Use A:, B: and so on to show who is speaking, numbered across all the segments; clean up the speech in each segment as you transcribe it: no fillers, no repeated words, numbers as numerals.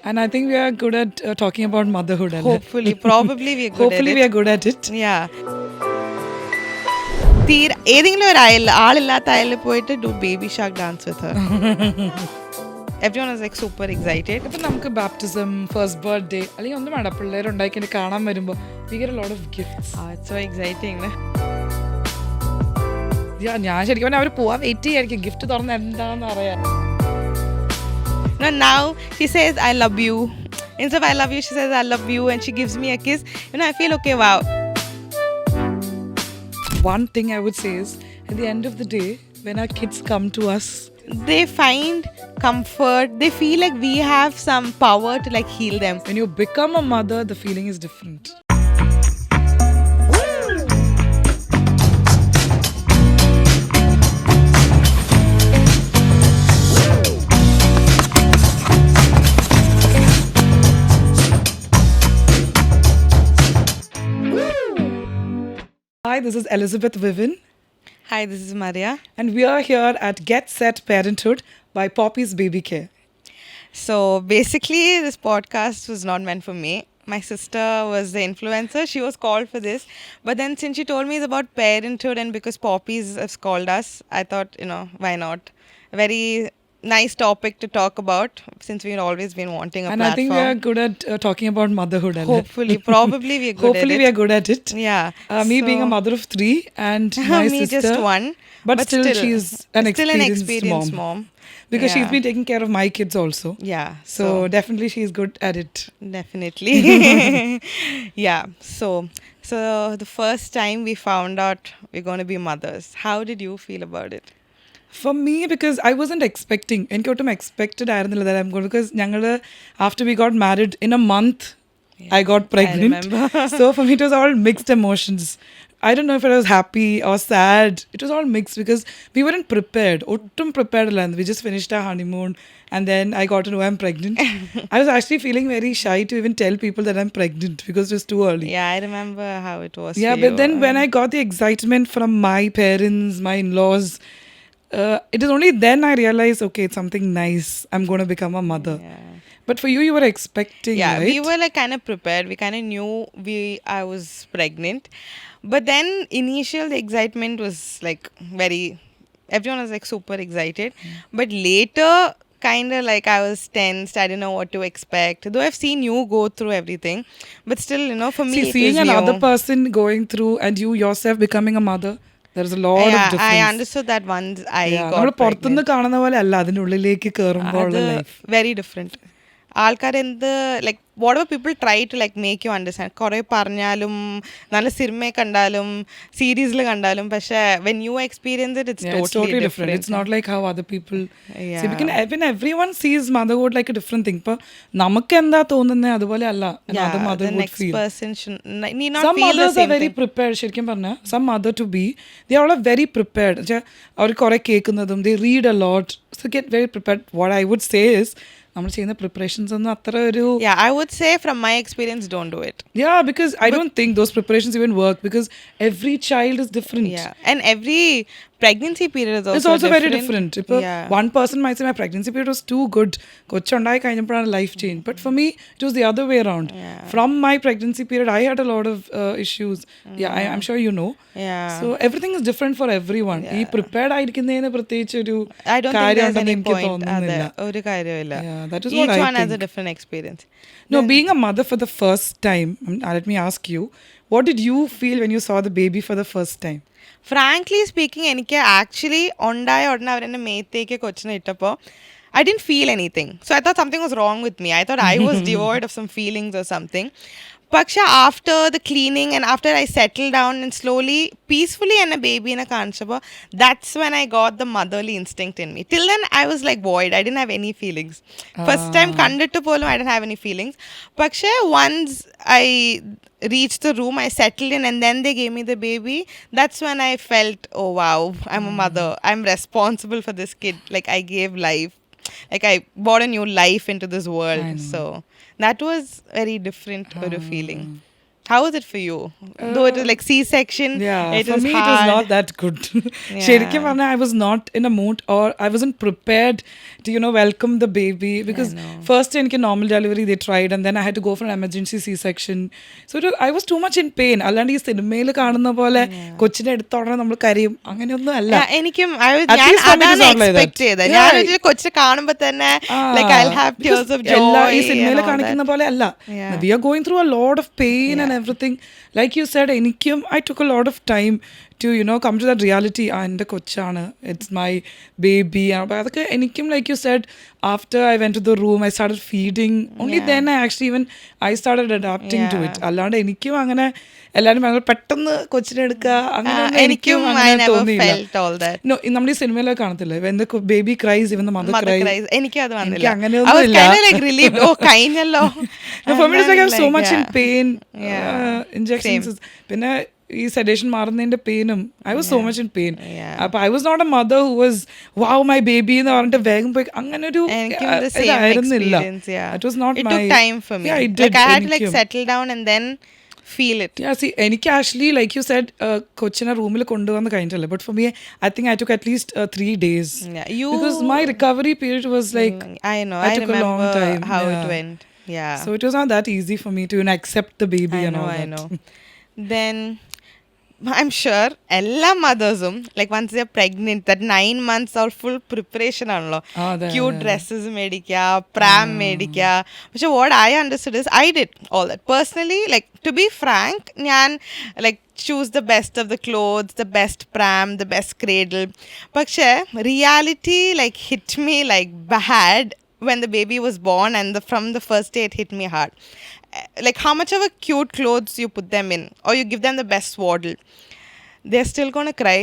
A: And I think we are good at talking about motherhood.
B: Hopefully, probably we are good
A: Hopefully
B: at
A: we
B: it.
A: are good at it.
B: Yeah. ഏതെങ്കിലും ഒരു ആളില്ലാത്ത അയലിൽ പോയിട്ട് do baby shark dance with everyone was like super excited.
A: ഇപ്പം നമുക്ക് baptism, first birthday അല്ലെങ്കിൽ ഒന്നും വേണ്ട, പിള്ളേരുണ്ടാക്കി കാണാൻ വരുമ്പോൾ we get a lot of gifts.
B: So exciting.
A: ഞാൻ ശരിക്കും പറഞ്ഞാൽ അവർ പോവാൻ വെയിറ്റ് ചെയ്യായിരിക്കും ഗിഫ്റ്റ് തുറന്ന് എന്താണെന്ന് അറിയാം.
B: No, now she says I love you. Instead of I love you, she says I love you, and she gives me a kiss. I feel okay. Wow.
A: One thing I would say is, at the end of the day, when our kids come to us,
B: they find comfort. They feel like we have some power to like heal them.
A: When you become a mother, the feeling is different. Hi, this is Elizabeth Vivin.
B: Hi, this is Maria.
A: And we are here at Get Set Parenthood by Poppy's Baby Care.
B: So basically, this podcast was not meant for me. My sister was the influencer. She was called for this. But then since she told me it's about parenthood and because Poppy's has called us, I thought, why not? A very nice topic to talk about since we've always been wanting a
A: and
B: platform.
A: I think we are good at talking about motherhood.
B: Hopefully, probably we are good
A: Hopefully
B: at it.
A: we are good at it.
B: Yeah.
A: Me being a mother of 3 and my
B: me
A: sister.
B: just one.
A: But still she's an experienced
B: mom.
A: Because she's
B: Yeah.
A: been taking care of my kids also.
B: Yeah.
A: So definitely she's good at it.
B: Definitely. Yeah. So the first time we found out we're going to be mothers, how did you feel about it?
A: For me, because I wasn't expecting. എനിക്ക് ഒട്ടും expected ആയിരുന്നില്ല that I'm going, because ഞങ്ങൾ after we got married in a month, I got pregnant.
B: I remember.
A: So for me it was all mixed emotions. I don't know if I was happy or sad. It was all mixed because we weren't prepared. ഒട്ടും prepared അല്ല. We just finished our honeymoon and then I got to know I'm pregnant. I was actually feeling very shy to even tell people that I'm pregnant because it was too early.
B: Yeah, I remember how it was.
A: Yeah,
B: for
A: but
B: you.
A: then when I got the excitement from my parents, my in-laws, it is only then I realized, okay, it's something nice. I'm going to become a mother.
B: Yeah.
A: But for you, you were expecting,
B: Yeah,
A: right?
B: we were like kind of prepared. We kind of knew I was pregnant. But then initial the excitement was like everyone was like super excited. But later kind of like I was tensed. I didn't know what to expect. Though I've seen you go through everything. But still, for me,
A: See,
B: it
A: seeing
B: was
A: another
B: new.
A: person going through and you yourself becoming a mother, there is a lot of difference.
B: I understood that once I
A: നമ്മൾ
B: got
A: പുറത്തുനിന്ന്
B: pregnant.
A: കാണുന്ന പോലെ അല്ല അതിൻ്റെ ഉള്ളിലേക്ക് കയറുമ്പോൾ ഉള്ള life.
B: Very different. ആൾക്കാർ like whatever people try to like make you understand. കുറേ പറഞ്ഞാലും നല്ല സിനിമയെ കണ്ടാലും സീരീസിൽ കണ്ടാലും പക്ഷേ when you experience it
A: It's totally different. It's not like how other people
B: Yeah.
A: see. When everyone sees motherhood like a different thing. ഇപ്പോൾ നമുക്ക് എന്താ തോന്നുന്നത് അതുപോലെ അല്ല another mother
B: the
A: would
B: next
A: feel.
B: person need not
A: Some
B: feel the
A: mothers are
B: same
A: very
B: thing.
A: prepared. ശരിക്കും പറഞ്ഞാൽ some mother to be, they all are very prepared. അവർ കുറേ കേൾക്കുന്നതും they read a lot, so get very prepared. What I would say is നമ്മൾ ചെയ്യുന്ന preparations ഒന്നും അത്ര ഒരു
B: Yeah, I would say from my experience, don't do it.
A: yeah, because I don't think those preparations even work because every child is different.
B: Yeah, and every pregnancy period is also
A: It's also very different. ഇപ്പോൾ
B: Yeah.
A: one person might say my pregnancy period was too good, കൊച്ചുണ്ടായി കഴിഞ്ഞപ്പോഴാണ് life change. But for me it was the other way around.
B: Yeah.
A: From my pregnancy period I had a lot of issues. Yeah, I'm sure you know.
B: Yeah.
A: So everything is different for everyone. ഈ prepared ആയിരിക്കുന്നതിന് പ്രത്യേകിച്ച് ഒരു
B: I don't think
A: കാര്യം
B: there's
A: ഉണ്ടെന്ന്
B: any
A: എനിക്ക്
B: point.
A: തോന്നുന്നില്ല.
B: ഒരു കാര്യമില്ല.
A: Yeah, that is what
B: Each
A: I
B: one has a
A: think.
B: different experience.
A: No, being a mother for the first time, let me ask you, what did you feel when you saw the baby for the first time?
B: Frankly speaking എനിക്ക് actually ഉണ്ടായ ഉടനെ അവരെന്നെ മേത്തേക്ക് കൊച്ചിനെ ഇട്ടപ്പോൾ I didn't feel anything. So I thought something was wrong with me. I thought I was devoid of some feelings or something. പക്ഷെ after the cleaning and after I settle down and slowly peacefully എന്നെ ബേബീനെ കാണിച്ചപ്പോൾ that's when I got the motherly instinct in me. Till then I was like void. I didn't have any feelings. First time കണ്ടിട്ട് പോലും I didn't have any feelings. പക്ഷേ once I reached the room, I settled in, and then they gave me the baby. That's when I felt, oh wow, I'm a mother. I'm responsible for this kid. Like I gave life. Like I brought a new life into this world. So that was very different ഒരു feeling. How was it for you? Though it was like C-section,
A: Yeah,
B: it
A: for
B: was
A: me
B: hard.
A: it was not that good. ശരിക്കും പറഞ്ഞാൽ I was not in a mood or I wasn't prepared to welcome the baby because first എനിക്ക് normal delivery they tried and then I had to go for an emergency C-section. So I was too much in pain. അല്ലാണ്ട് ഈ സിനിമയിൽ കാണുന്ന പോലെ കൊച്ചിനെ എടുത്തോടെ നമ്മൾ കരയും അങ്ങനെയൊന്നും അല്ല.
B: എനിക്കും
A: At
B: ഞാൻ
A: least for me it was
B: അതാണ്
A: not like that.
B: എക്സ്പെക്ട് ചെയ്തത്.
A: Yeah.
B: ഞാൻ കൊച്ചിനെ കാണുമ്പോ തന്നെ like I'll have tears of joy.
A: ഈ സിനിമയിൽ
B: and all
A: കാണിക്കുന്ന
B: that.
A: പോലെ അല്ല.
B: Yeah.
A: We are going through a lot of pain and everything. Like you said, എനിക്കും I took a lot of time to come to that reality. എൻ്റെ കൊച്ചാണ്, it's my baby. അപ്പോൾ അതൊക്കെ എനിക്കും like you said, after I went to the room, I started feeding. Only then I started adapting to it. അല്ലാണ്ട് എനിക്കും അങ്ങനെ എല്ലാവരും ഭയങ്കര പെട്ടെന്ന് കൊച്ചിനെ എടുക്കുക അങ്ങനെ
B: എനിക്കും I never felt all that.
A: നമ്മൾ ഈ സിനിമയിലൊക്കെ കാണത്തില്ലേ, when the baby cries even the mother cries.
B: എനിക്ക് അത് വന്നില്ല.
A: എനിക്ക്
B: I
A: അങ്ങനെയൊന്നും
B: was
A: ഇല്ല.
B: kind of like relieved. Oh, കഴിഞ്ഞല്ലോ.
A: No, for me it's like I was so
B: And
A: much in
B: yeah.
A: pain.
B: Yeah.
A: Injections. പിന്നെ ഈ സെഡേഷൻ മാറുന്നതിന്റെ പെയിനും I was so much in pain.
B: Yeah.
A: അപ്പൊ I was not a mother who was wow my baby എന്ന് പറഞ്ഞിട്ട് വേഗം പോയി അങ്ങനെ ഒരു
B: എനിക്കും the same
A: ഇതായിരുന്നില്ല.
B: experience, yeah.
A: It was not
B: It
A: my
B: took time for me.
A: Yeah, it
B: Like
A: did.
B: I had to like
A: എനിക്കും.
B: settle down and then feel it.
A: Yeah, see, എനിക്ക് ആക്ച്വലി ലൈക്ക് യു സെഡ് കൊച്ചിനെ റൂമിൽ കൊണ്ടുവന്ന് കഴിഞ്ഞിട്ടല്ലേ, but for me I think I took at least 3 days
B: Yeah, you.
A: because my recovery period was like
B: I know.
A: I
B: I
A: took a long
B: remember
A: time.
B: how
A: Yeah.
B: it went. Yeah.
A: so it was not that easy for me to accept the baby
B: I
A: and
B: know.
A: all
B: I
A: that.
B: know. Then I'm sure എല്ലാ മദേഴ്സും like once they're pregnant that 9 months or full preparation ആണല്ലോ.
A: അതെ,
B: Cute
A: അതെ.
B: dresses മേടിക്കുക, pram മേടിക്കുക. പക്ഷെ what I understood is I did all that personally. Like to be frank, ഞാൻ like choose the best of the clothes, the best pram, the best cradle. പക്ഷെ reality like hit me like bad when the baby was born, and from the first day it hit me hard. Like how much of a cute clothes you put them in or you give them the best swaddle, they're still gonna cry.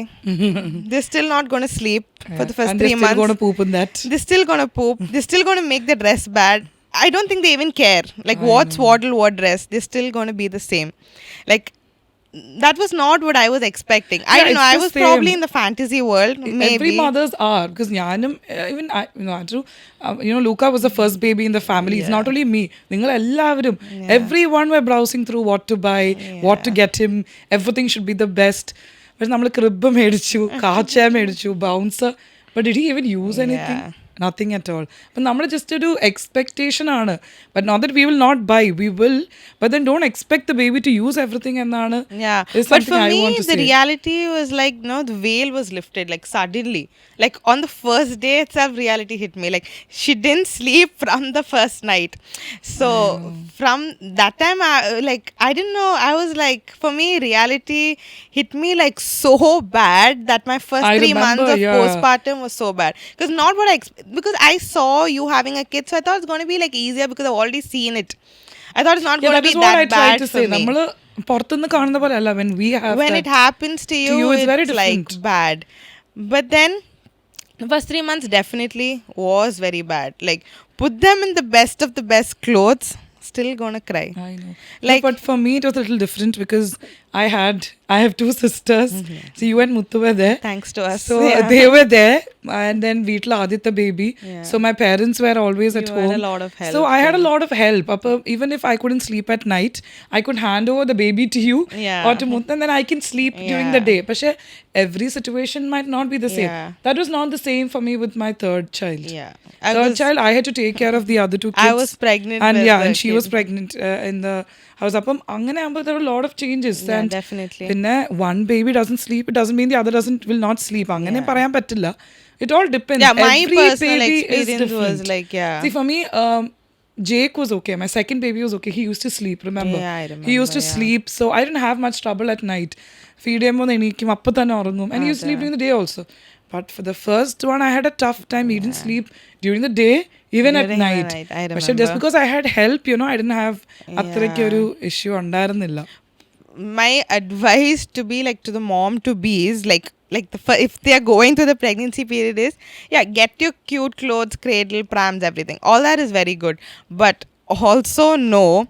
B: They're still not gonna sleep for the first
A: and
B: 3
A: they're
B: months.
A: still going to poop in that.
B: They're still gonna poop. They're still gonna make the dress bad. I don't think they even care like what swaddle, what dress. They're still gonna be the same. Like that was not what I was expecting. I
A: Yeah,
B: don't know.
A: it's
B: I
A: the
B: was
A: same.
B: probably in the fantasy world. Maybe.
A: Every mothers are, because ഞാനും even Andrew, Luca was the first baby in the family. It's not only me. നിങ്ങൾ എല്ലാവരും everyone were browsing through what to buy, what to get him. Everything should be the best. പക്ഷെ നമ്മൾ crib മേടിച്ചു, കാച്ച മേടിച്ചു, bouncer. But did he even use anything?
B: Yeah.
A: Nothing at all. But നമ്മൾ just ഒരു expectation ആണ്. But not that we will not buy. We will. But then don't expect the baby to use everything എന്നാണ്.
B: Yeah,
A: is
B: but
A: something
B: for
A: I
B: me
A: want to
B: the
A: say.
B: reality was like the veil was lifted like suddenly, like on the first day itself reality hit me. Like she didn't sleep from the first night, so from that time I didn't know. I was like, for me reality hit me like so bad that my first
A: I
B: 3 months
A: remember,
B: of
A: yeah.
B: postpartum was so bad, because not what because I saw you having a kid, so I thought it's going to be like easier because I've already seen it. I thought it's not
A: Yeah,
B: going
A: that
B: to
A: is
B: be
A: what I
B: that
A: tried
B: bad
A: to
B: for
A: say.
B: me.
A: നമ്മൾ പുറത്തുനിന്ന് കാണുന്ന പോലെ അല്ല, when we have
B: When
A: that,
B: it happens to you,
A: it's
B: it's
A: very
B: like
A: different.
B: bad. But then the first 3 months definitely was very bad. Like put them in the best of the best clothes, still gonna cry.
A: I know.
B: Like-
A: No, but for me it was a little different because I have 2 sisters. So you and Muthu were there.
B: Thanks to us.
A: So
B: Yeah.
A: they were there, and then Veetla Aditya baby.
B: Yeah.
A: So my parents were always at
B: You
A: home.
B: had a lot of help.
A: So I had a lot of help. Even if I couldn't sleep at night, I could hand over the baby to you
B: Yeah.
A: or to Muthu, and then I can sleep during the
B: Yeah.
A: day. But every situation might not be the same.
B: Yeah.
A: That was not the same for me with my third child.
B: Yeah.
A: Third child, I had to take care of the other 2 kids.
B: I was pregnant
A: And
B: with the
A: and she was
B: kid.
A: pregnant in the house. അപ്പം അങ്ങനെ ആകുമ്പോൾ there were a lot of changes.
B: Yeah,
A: And
B: definitely.
A: പിന്നെ one baby doesn't sleep, it doesn't mean the other will not sleep. അങ്ങനെ പറയാൻ പറ്റില്ല. It all depends.
B: Yeah, my
A: Every
B: personal
A: baby is
B: experience was
A: different.
B: like, yeah.
A: See, for me, Jake was okay. My second baby was okay. He used to sleep, remember?
B: Yeah, I remember,
A: He used to
B: yeah.
A: sleep, so I didn't have much trouble at night. Feed ചെയ്യുമ്പോൾ എണീക്കും, അപ്പം തന്നെ ഉറങ്ങും. And he used to sleep during the day also. But for the first one, I had a tough time. He didn't sleep during the day, even at
B: During the
A: night.
B: night, I
A: പക്ഷെ just
B: remember.
A: because I had help, I didn't have അത്രയ്ക്ക് ഒരു issue ഉണ്ടായിരുന്നില്ല.
B: My advice to be like to the mom to be is like if they are going through the pregnancy period is, yeah, get your cute clothes, cradle, prams, everything. All that is very good. But also know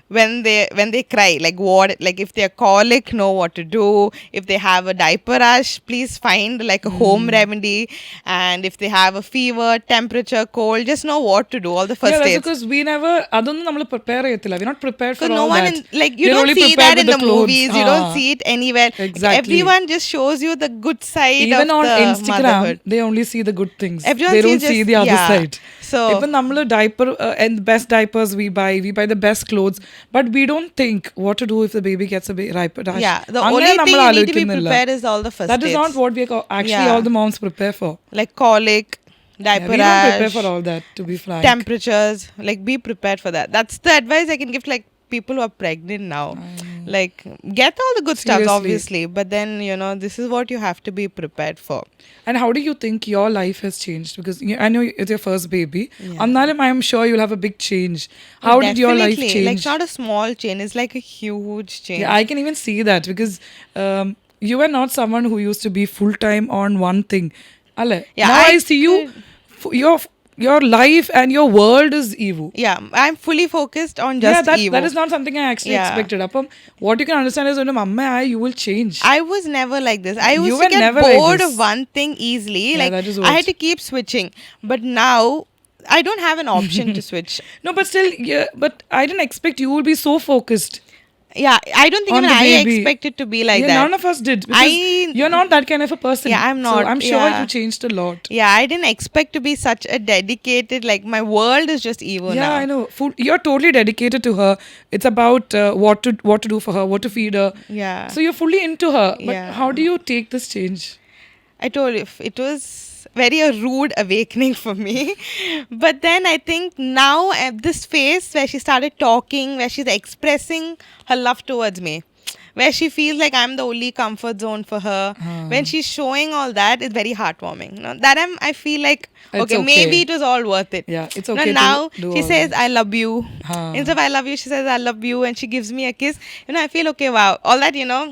B: when they cry, like what, like if they're colic, know what to do. If they have a diaper rash, please find like a home remedy. And if they have a fever, temperature, cold, just know what to do, all the
A: Yeah,
B: first
A: that's
B: aids.
A: because we never അതൊന്നും നമ്മൾ prepare ചെയ്യത്തില്ല. We're not prepared for
B: Because no
A: all
B: one
A: that.
B: like you
A: We're
B: don't
A: only
B: see
A: prepared
B: that in
A: with
B: the
A: clothes.
B: movies, you don't see it anywhere.
A: Exactly.
B: Everyone just shows you the good side
A: Even
B: of
A: on
B: the
A: Instagram,
B: motherhood.
A: they only see the good things.
B: Everyone
A: They
B: sees
A: don't see
B: just-
A: the other
B: yeah.
A: side.
B: So
A: ഇപ്പം നമ്മൾ diaper and the best diapers we buy the best clothes, but we don't think what to do if the baby gets a diaper rash.
B: yeah, the
A: അങ്ങനെ
B: only
A: നമ്മൾ
B: thing you need to be
A: ആലോചിക്കുന്നില്ല.
B: prepared is all the first
A: That is
B: aids.
A: not what we are actually
B: Yeah.
A: all the moms prepare for.
B: Like colic,
A: Yeah,
B: diaper
A: we don't prepare
B: rash,
A: for all that, to be frank.
B: temperatures. Like be prepared for that. That's the advice I can give to like people who are pregnant now. Like get all the good stuff,
A: Seriously.
B: obviously, but then you know this is what you have to be prepared for.
A: And how do you think your life has changed? Because I know it's your first baby.
B: Yeah.
A: Annalum, I am sure you'll have a big change. How did your life
B: Definitely.
A: change?
B: Like it's not a small change; it's like a huge change.
A: Yeah, I can even see that because you were not someone who used to be full time on one thing. Ale,
B: Yeah,
A: now I
B: I
A: see you. Your life and your world is Evu.
B: Yeah, I'm fully focused on just
A: that
B: Evo.
A: is not something I actually
B: Yeah.
A: expected. Appam, what you can understand is when Amma, you will change.
B: I was never like this. I
A: You
B: used
A: were
B: to get
A: never like
B: bored
A: this.
B: of one thing easily.
A: Yeah,
B: Like
A: that is
B: I
A: what.
B: had to keep switching. But now I don't have an option to switch.
A: No, but still, yeah, but I didn't expect you will be so focused.
B: Yeah, I don't think
A: On
B: even
A: the
B: I
A: baby.
B: expected to be like
A: Yeah,
B: that.
A: none of us did. Because you're not that kind of a person.
B: Yeah, I'm
A: So
B: not,
A: I'm sure
B: yeah.
A: you changed a lot.
B: Yeah, I didn't expect to be such a dedicated, like my world is just Evo
A: Yeah,
B: now.
A: I know. You're totally dedicated to her. It's about what to do for her, what to feed her.
B: Yeah.
A: So you're fully into her. But
B: Yeah.
A: how do you take this change?
B: I told you, it was very a rude awakening for me. But then I think now at this phase where she started talking, where she's expressing her love towards me, where she feels like I'm the only comfort zone for her, when she's showing all that, it's very heartwarming. You know, that I feel like,
A: It's
B: okay,
A: okay.
B: maybe it was all worth it.
A: Yeah, it's
B: You know,
A: okay.
B: now
A: to do
B: she
A: all
B: says,
A: that.
B: I love you. Instead of I love you, she says, I love you. And she gives me a kiss. You know, I feel, okay, wow. All that, you know,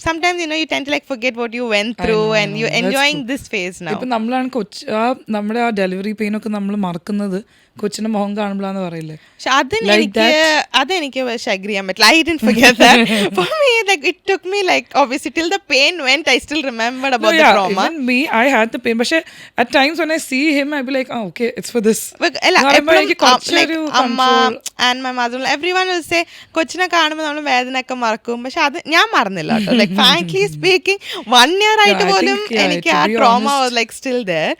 B: sometimes, you know, you tend to like forget what you went
A: I
B: through
A: know, I
B: and
A: know.
B: you're
A: That's
B: enjoying
A: true.
B: this phase now.
A: ഇപ്പം നമ്മളാണ് നമ്മുടെ ആ delivery pain ഒക്കെ നമ്മൾ മറക്കുന്നത് കൊച്ചിന്റെ മുഖം കാണുമ്പോഴാന്ന് പറയില്ലേ.
B: പക്ഷെ
A: Like
B: അതെനിക്ക് പക്ഷെ അഗ്രി ചെയ്യാൻ പറ്റില്ല. I didn't forget that. For me, like it took me like obviously till the pain went, I still remembered about the trauma.
A: Even me, I had the pain. പക്ഷെ at times when I see him, I be like, oh, okay, it's for this.
B: But, അല്ല,
A: എന്ന് പറയുമ്പോൾ
B: എപ്പഴും
A: എനിക്ക് കുറച്ചൊരു
B: അമ്മ
A: control.
B: And my mother everyone will say കൊച്ചിനെ കാണുമ്പോൾ നമ്മൾ വേദനയൊക്കെ മറക്കും. പക്ഷെ അത് ഞാൻ മറന്നില്ല കേട്ടോ. ലൈക് ഫ്രാങ്ക്ലി സ്പീക്കിംഗ് 1 year ആയിട്ട്
A: Yeah, I
B: പോലും
A: think, yeah,
B: എനിക്ക്
A: to
B: ആ
A: be
B: trauma
A: honest.
B: Was like still there.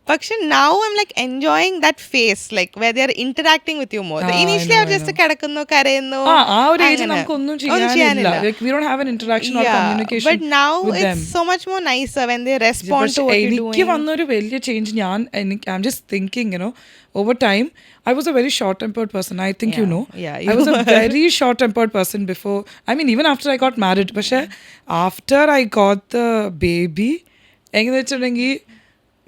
B: പക്ഷെ now I'm like enjoying that phase, like where they are interacting with you more.
A: I
B: Initially
A: know,
B: അവർ
A: I
B: just
A: know.
B: കിടക്കുന്നു, കരയുന്നു.
A: ആ ഒരു age
B: അങ്ങനെ.
A: നമുക്കൊന്നും
B: ഒന്നും
A: ചെയ്യാനില്ല. Like, we don't have an interaction or communication
B: but now
A: with
B: it's
A: them.
B: so much more nicer when they respond
A: പക്ഷെ
B: to what you're
A: എനിക്ക്
B: doing.
A: വന്നൊരു വലിയ change I'm just thinking, you know, over time I was a very short-tempered person. I think you know.
B: Yeah,
A: I was a very short-tempered person before. I mean, even after I got married. പക്ഷെ after I got the baby, എങ്ങനെ വെച്ചിട്ടുണ്ടെങ്കിൽ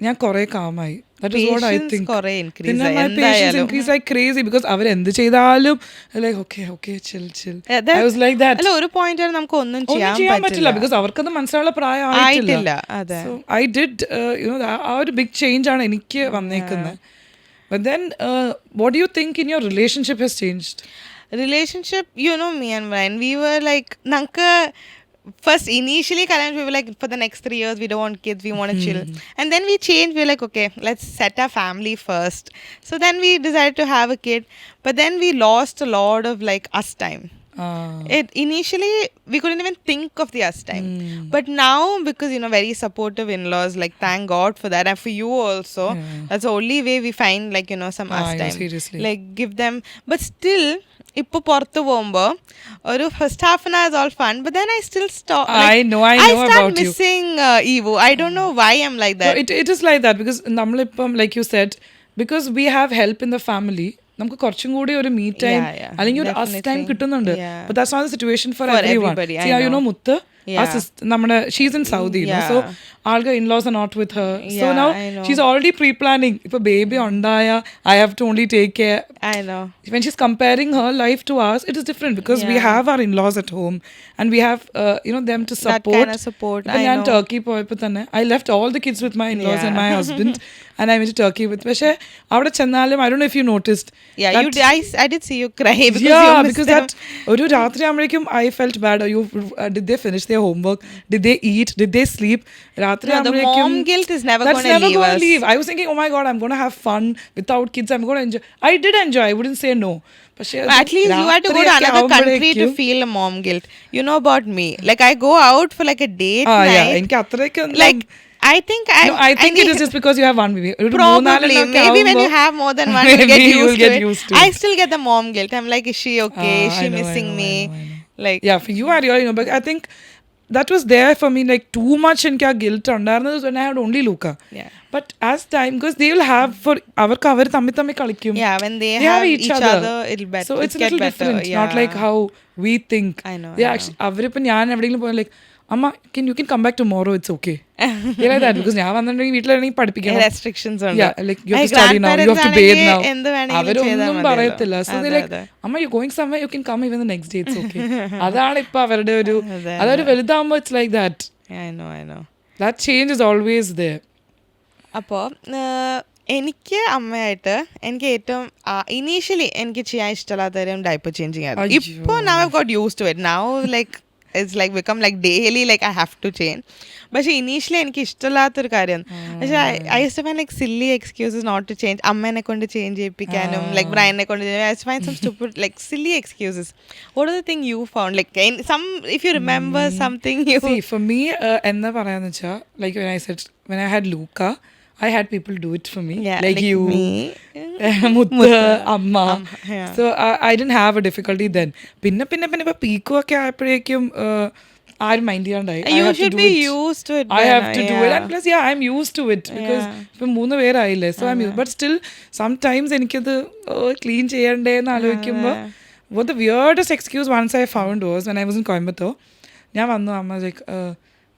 A: ഞാൻ കുറേ കാമായി. That is what I
B: Patience
A: think.
B: കുറേ increase
A: പിന്നെ
B: ആയി,
A: my patience
B: എന്തായാലും.
A: increased like crazy because അവരെന്ത് ചെയ്താലും like okay chill.
B: Yeah, that-
A: I was like that.
B: അല്ല, ഒരു പോയിന്റ് വരെ നമുക്ക് ഒന്നും
A: ഒന്നും ചെയ്യാൻ
B: ചെയ്യാൻ
A: പറ്റില്ല ബിക്കോസ് അവർക്കത് മനസ്സിലുള്ള പ്രായം ആയിട്ടില്ല.
B: ആയിട്ടില്ല. അതെ.
A: So I did, ആ ഒരു ബിഗ് ചേഞ്ച് ആണ് എനിക്ക് വന്നേക്കുന്നത്. But then, what do you think in your relationship has changed?
B: Relationship, you know me and Brian, we were like, നമുക്ക് first initially Kalyan, we were like, for the next 3 years we don't want kids, we want to chill. And then we changed, we were like, okay, let's set our family first. So then we decided to have a kid, but then we lost a lot of like us time. It initially we couldn't even think of the us time, but now because you know very supportive in-laws, like thank God for that, and for you also, that's the only way we find like you know some us
A: yeah,
B: time.
A: seriously.
B: Like give them, but still ഇപ്പോൾ പുറത്ത് പോകുമ്പോൾ ഒരു first half an hour all fun, but then I still stop.
A: I know
B: start
A: about you.
B: missing Evo. I don't know why I'm like that.
A: No, it is like that because നമ്മളിപ്പം like you said, because we have help in the family, നമുക്ക് കുറച്ചും കൂടി ഒരു me time
B: Yeah,
A: അല്ലെങ്കിൽ ഒരു us
B: definitely.
A: Time കിട്ടുന്നുണ്ട്.
B: Yeah.
A: But that's not the situation for
B: For
A: everyone.
B: everybody, I
A: See, you
B: know.
A: know, മുത്ത്
B: Yeah.
A: നമ്മുടെ she's in Saudi so ആൾക്ക് in-laws are not with her so
B: Yeah,
A: now
B: I know.
A: She's already pre planning ഇപ്പൊ baby ഉണ്ടായ I have to only take care
B: I know.
A: when she's comparing her life to ours, it is different because we
B: Yeah.
A: have our in-laws at home and we have them to
B: That
A: support.
B: kind of support,
A: ഇപ്പൊ
B: I
A: ഞാൻ
B: know.
A: Turkey പോയപ്പോൾ തന്നെ I left all the kids with my in-laws and my husband and I went to Turkey with. പക്ഷേ അവിടെ ചെന്നാലും I don't know if you noticed.
B: Yeah,
A: that-
B: you I did see you cry because
A: yeah,
B: you missed
A: because
B: them.
A: that ഒരു രാത്രി ആകുമ്പോഴേക്കും I felt bad. Did they finish their homework? Did they eat? Did they sleep? രാത്രി
B: No, the
A: ആകുമ്പോഴേക്കും
B: mom guilt is never
A: that's
B: gonna
A: never
B: leave
A: gonna
B: us.
A: leave. I was thinking, oh my god, I'm gonna have fun without kids. I'm gonna enjoy. I did enjoy. I wouldn't say no. പക്ഷേ
B: At least you had to go to
A: രാത്രിയൊക്കെ
B: another country to
A: ആവുമ്പോഴേക്കും
B: feel a mom guilt. You know about me. Like I go out for like a date
A: yeah,
B: night.
A: എനിക്ക് അത്രയ്ക്കൊന്നും
B: Like I think
A: I think it is just because you have one baby. ഒരു
B: probably
A: മൂന്നാലെണ്ണമൊക്കെ
B: maybe when you
A: ആവുമ്പോ
B: have more than one, you
A: maybe
B: get
A: you will
B: used
A: get
B: to it.
A: used to
B: I
A: it.
B: still get the mom guilt. I'm like, is she okay? Is she
A: I know,
B: missing
A: I know,
B: me?
A: I know.
B: Like
A: yeah, for you are really, but I think that was there for me, like too much എനിക്ക് ആ guilt ഉണ്ടായിരുന്നത് when I had only Luca.
B: yeah.
A: But as time, because they will have for അവർക്ക് അവർ തമ്മിൽ കളിക്കും.
B: Yeah, when they
A: They
B: have each other, it'll better.
A: So it's a
B: get
A: little
B: better.
A: different.
B: Yeah.
A: Not like how we think.
B: I know.
A: They actually അവരിപ്പോൾ ഞാൻ എവിടെയെങ്കിലും പോയാൽ like അമ്മ you can come back tomorrow, it's okay. like that because ഞാൻ വന്നിട്ടുണ്ടെങ്കിൽ വീട്ടിലാണെങ്കിൽ പഠിപ്പിക്കണം.
B: Restrictions ഉണ്ട്.
A: Yeah, like you have to study now, you have to bathe now.
B: എന്ത് വേണമെങ്കിലും ചെയ്താൽ
A: അവരൊന്നും
B: മതിയല്ലോ.
A: പറയത്തില്ല. So they
B: അതെ,
A: like
B: അതെ.
A: അമ്മ you going somewhere, you can come even the next day, it's okay. അതാണ് ഇപ്പൊ അവരുടെ ഒരു
B: അതെ,
A: അതൊരു വലുതാകുമ്പോൾ it's like that.
B: I know.
A: That change is always there.
B: അപ്പോൾ എനിക്ക് അമ്മയായിട്ട് എനിക്ക് ഏറ്റവും ഇനീഷ്യലി എനിക്ക് ചെയ്യാൻ ഇഷ്ടമില്ലാത്ത കാര്യം ഡയപ്പർ ചേഞ്ചിങ് ആയിരുന്നു.
A: അയ്യോ.
B: ഇപ്പോൾ now I've got used to it. Now like it's like become like daily like I have to change. പക്ഷേ ഇനീഷ്യലി എനിക്ക് ഇഷ്ടമില്ലാത്തൊരു കാര്യം പക്ഷേ I use to find like silly excuses not to change. അമ്മേനെ കൊണ്ട് ചേഞ്ച് ചെയ്യിപ്പിക്കാനും ലൈക്ക് ബ്രൈനെ കൊണ്ട് I find some stupid like silly excuses. What are the thing you found like some if you remember something you
A: See, for me, എന്താ പറയാന്ന് വെച്ചാൽ like when I had Luca, I had people do it for me, like you, Muthu, Amma.
B: Yeah.
A: So I didn't have a difficulty then. പിന്നെ ഇപ്പൊ പീക്കു ഒക്കെ ആയപ്പോഴേക്കും ആരും mind ചെയ്യാണ്ടായി.
B: You should be used to it.
A: I have to
B: Bena,
A: do it, and plus I'm used to it because ഇപ്പം 3 പേരായില്ലേ. So I'm used, but still sometimes എനിക്കത് clean ചെയ്യണ്ടേന്ന് ആലോചിക്കുമ്പോൾ what the weirdest excuse once I found was when I was in Coimbatore. ഞാൻ വന്നു അമ്മ like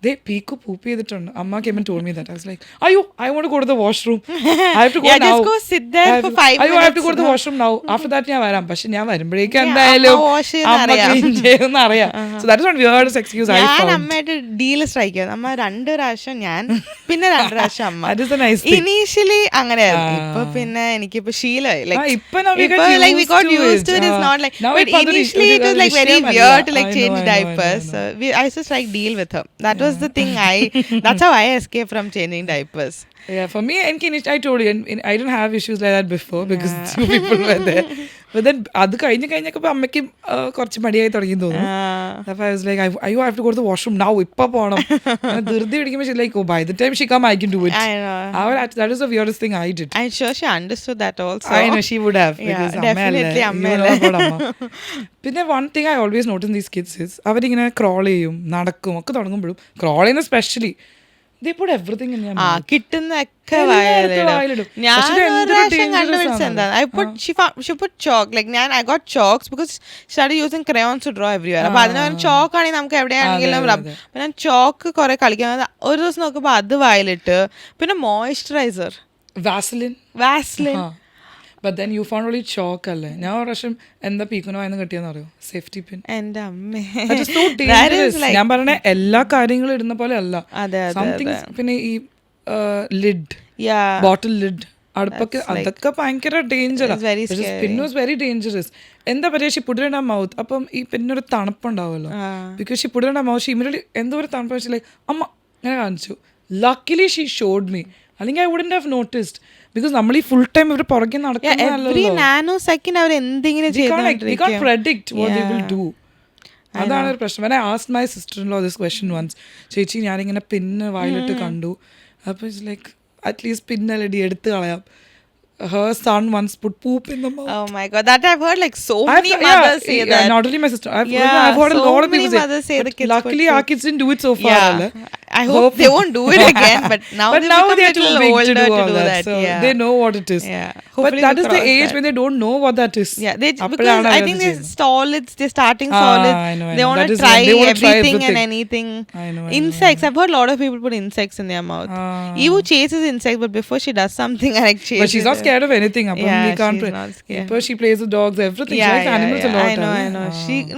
A: they Piku poop ചെയ്തിട്ടുണ്ട്. Amma came and told me that. I was like, അയ്യോ I want to go to the washroom. I have to go
B: Yeah,
A: now.
B: just go sit there for 5
A: അയ്യോ I have to go to the
B: minutes.
A: washroom now. After that ഞാൻ വരാം. പക്ഷെ ഞാൻ വരുമ്പോഴേക്കും എന്തായാലും
B: അമ്മ wash ചെയ്യുന്ന
A: അമ്മ
B: അറിയാം.
A: clean ചെയ്യുന്ന അറിയാം. So that is one weirdest excuse I
B: ഞാൻ
A: found.
B: അമ്മയായിട്ട് ഡീല് സ്ട്രൈക്ക് ചെയ്തു. അമ്മ 2 പ്രാവശ്യം ഞാൻ പിന്നെ 2 പ്രാവശ്യം അമ്മ.
A: That is a nice thing.
B: Initially അങ്ങനെയായിരുന്നു. ഇപ്പൊ പിന്നെ എനിക്കിപ്പോ ശീലമായി
A: ഇപ്പൊ now we got
B: we got used to it. It's not like
A: Now
B: but
A: ഇപ്പൊ അതൊരു
B: initially it was like very
A: വിഷയമല്ല.
B: weird to like
A: I
B: change
A: know.
B: diapers. So I used to like deal with her. That was the thing that's how I escaped from changing diapers.
A: Yeah, for me, I told you, I didn't have issues like that before because two people were there. But then അത് കഴിഞ്ഞൊക്കെ അമ്മയ്ക്ക് കുറച്ച് മടിയായി തുടങ്ങി തോന്നുന്നു. That's why I was like, I have to go to the washroom now. ഇപ്പൊ പോണം. ധൃതി പിടിക്കുമ്പോൾ she's like, oh, by the time she come, I can do it.
B: I know.
A: That is the weirdest thing I did.
B: I'm sure she understood that also.
A: I know she would have.
B: Yeah,
A: because
B: definitely
A: അമ്മയല്ലേ. You know about അമ്മ. പിന്നെ one thing I always notice in these kids is അവരിങ്ങനെ crawl ചെയ്യും നടക്കും ഒക്കെ തുടങ്ങുമ്പോഴും crawl ചെയ്യുന്ന specially they put everything in their mouth.
B: കിട്ടുന്നൊക്കെ
A: വായിലിടും.
B: വായിലിടും. ഞാൻ
A: പക്ഷേ ഇത്
B: ഒരു
A: എന്തൊരു
B: പ്രാവശ്യം
A: dangerous
B: കണ്ടുപിടിച്ചത്
A: ആണ്.
B: എന്താ she put chalk like I got chalks because she started using crayons to draw everywhere. അപ്പൊ അതിന് ചോക്ക് ആണെങ്കിൽ നമുക്ക് എവിടെയാണെങ്കിലും
A: അതെ.
B: അപ്പൊ ഞാൻ ചോക്ക് കുറെ കളിക്കുന്നത് ഒരു ദിവസം നോക്കുമ്പോ അത് വായിലിട്ട് പിന്നെ moisturiser Vaseline
A: But then you found only chalk അല്ലേ. ഞാൻ ഒരു പ്രാവശ്യം എന്താ പീക്കുനോ വായന്ന് കെട്ടിയെന്ന് അറിയോ സേഫ്റ്റി പിൻ.
B: എന്റെ അമ്മേ
A: That is so dangerous. ഞാൻ പറഞ്ഞ എല്ലാ കാര്യങ്ങളും ഇടുന്ന പോലെ അല്ല.
B: അതെ
A: സംതിങ് പിന്നെ ഈ ലിഡ് ബോട്ടിൽ ലിഡ് അടുപ്പൊക്കെ അതൊക്കെ ഭയങ്കര ഡേഞ്ചറാണ്. Pin was very dangerous. എന്താ പറയുക she put in her mouth. അപ്പം ഈ പിന്നൊരു തണുപ്പുണ്ടാവുമല്ലോ because she put in her mouth she immediately എന്തോ ഒരു തണുപ്പ് വെച്ചാൽ അമ്മ ഇങ്ങനെ കാണിച്ചു. ലക്കിലി ഷീ ഷോഡ് മീ അല്ലെങ്കിൽ I wouldn't have noticed because നമ്മൾ ഈ ഫുൾ ടൈം ഇവർ പുറകെ നടക്കുന്നല്ലോ. അതാണ് ഒരു പ്രശ്നം. I asked my sister-in-law this question once. ചേച്ചി ഞാനിങ്ങനെ പിന്ന് വായിലിട്ട് കണ്ടു. അപ്പോൾ ഇറ്റ്സ് ലൈക്ക് അറ്റ്ലീസ്റ്റ് പിന്നല്ലടി എടുത്ത് കളയാം. Her son once put poop in the mouth.
B: Oh my god, that I've heard like so many mothers say that.
A: Not only my sister. I've heard a lot of people
B: say the kids.
A: Luckily our kids didn't do it so far.
B: I hope they won't do it again. But now
A: they are too big
B: older
A: to do all that. So
B: yeah.
A: they know what it is.
B: Yeah.
A: But
B: Hopefully
A: that
B: we
A: is the
B: cross
A: age
B: that.
A: when they don't know what that is.
B: Yeah, they because
A: അപ്പോഴാണ്
B: I
A: അവരത്
B: think they
A: ചെയ്യുന്നത്.
B: solids, they're starting
A: Ah,
B: solids.
A: I know, I
B: They
A: know.
B: want
A: That
B: to
A: is
B: try
A: when they wanna try
B: everything and
A: everything.
B: anything.
A: I know,
B: Insects. I've heard a lot of people put insects in their mouth.
A: Ah.
B: Evu chases insects, but before she does something, I like chases.
A: But she's not scared of anything. അപ്പം
B: Yeah,
A: we can't
B: she's not scared.
A: ഇപ്പോൾ she plays with dogs, everything. She likes animals a lot.
B: I know.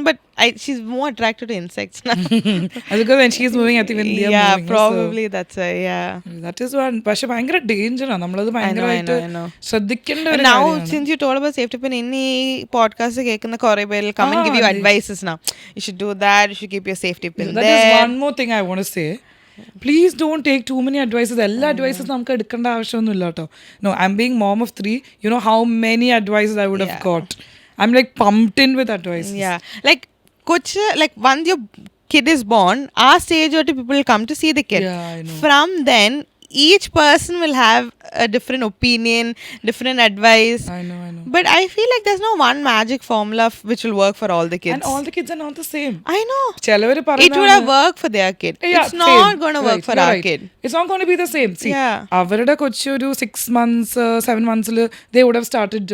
B: But she's more attracted to insects now.
A: That's because when she's moving, I think when they are
B: Yeah,
A: moving.
B: probably that's why. Yeah.
A: So, that is one. പക്ഷെ ഭയങ്കര ഡേഞ്ചറാണ്. നമ്മളത് ഭയങ്കരമായിട്ട്
B: I know.
A: ശ്രദ്ധിക്കേണ്ട ഒരു
B: Now,
A: കാര്യമാണ്.
B: since you told about safety pin, in podcast കേൾക്കുന്ന കുറേ പേര് come and give you advices now. You should do that. You should keep your safety pin
A: That
B: there.
A: is one more thing I want to say. Please don't take too many advices. എല്ലാ advices നമുക്ക് എടുക്കേണ്ട ആവശ്യമൊന്നുമില്ല കേട്ടോ. No, I'm being mom of 3. You know how many advices I would have got. I'm like pumped in with advices.
B: Yeah. Like, once your kid is born, our stage or people will come to see the kid.
A: Yeah, I know.
B: From then, each person will have a different opinion, different advice.
A: I know.
B: But I feel like there's no one magic formula which will work for all the kids.
A: And all the kids are not the same.
B: I know.
A: ചിലവര്
B: It would have worked for their kid.
A: Yeah,
B: It's not
A: same.
B: going to work
A: Right,
B: for
A: you're
B: our
A: right.
B: kid.
A: It's not going to be the same. See,
B: Yeah.
A: അവരുടെ കൊച്ചൊരു 6 months, 7 months, they would have started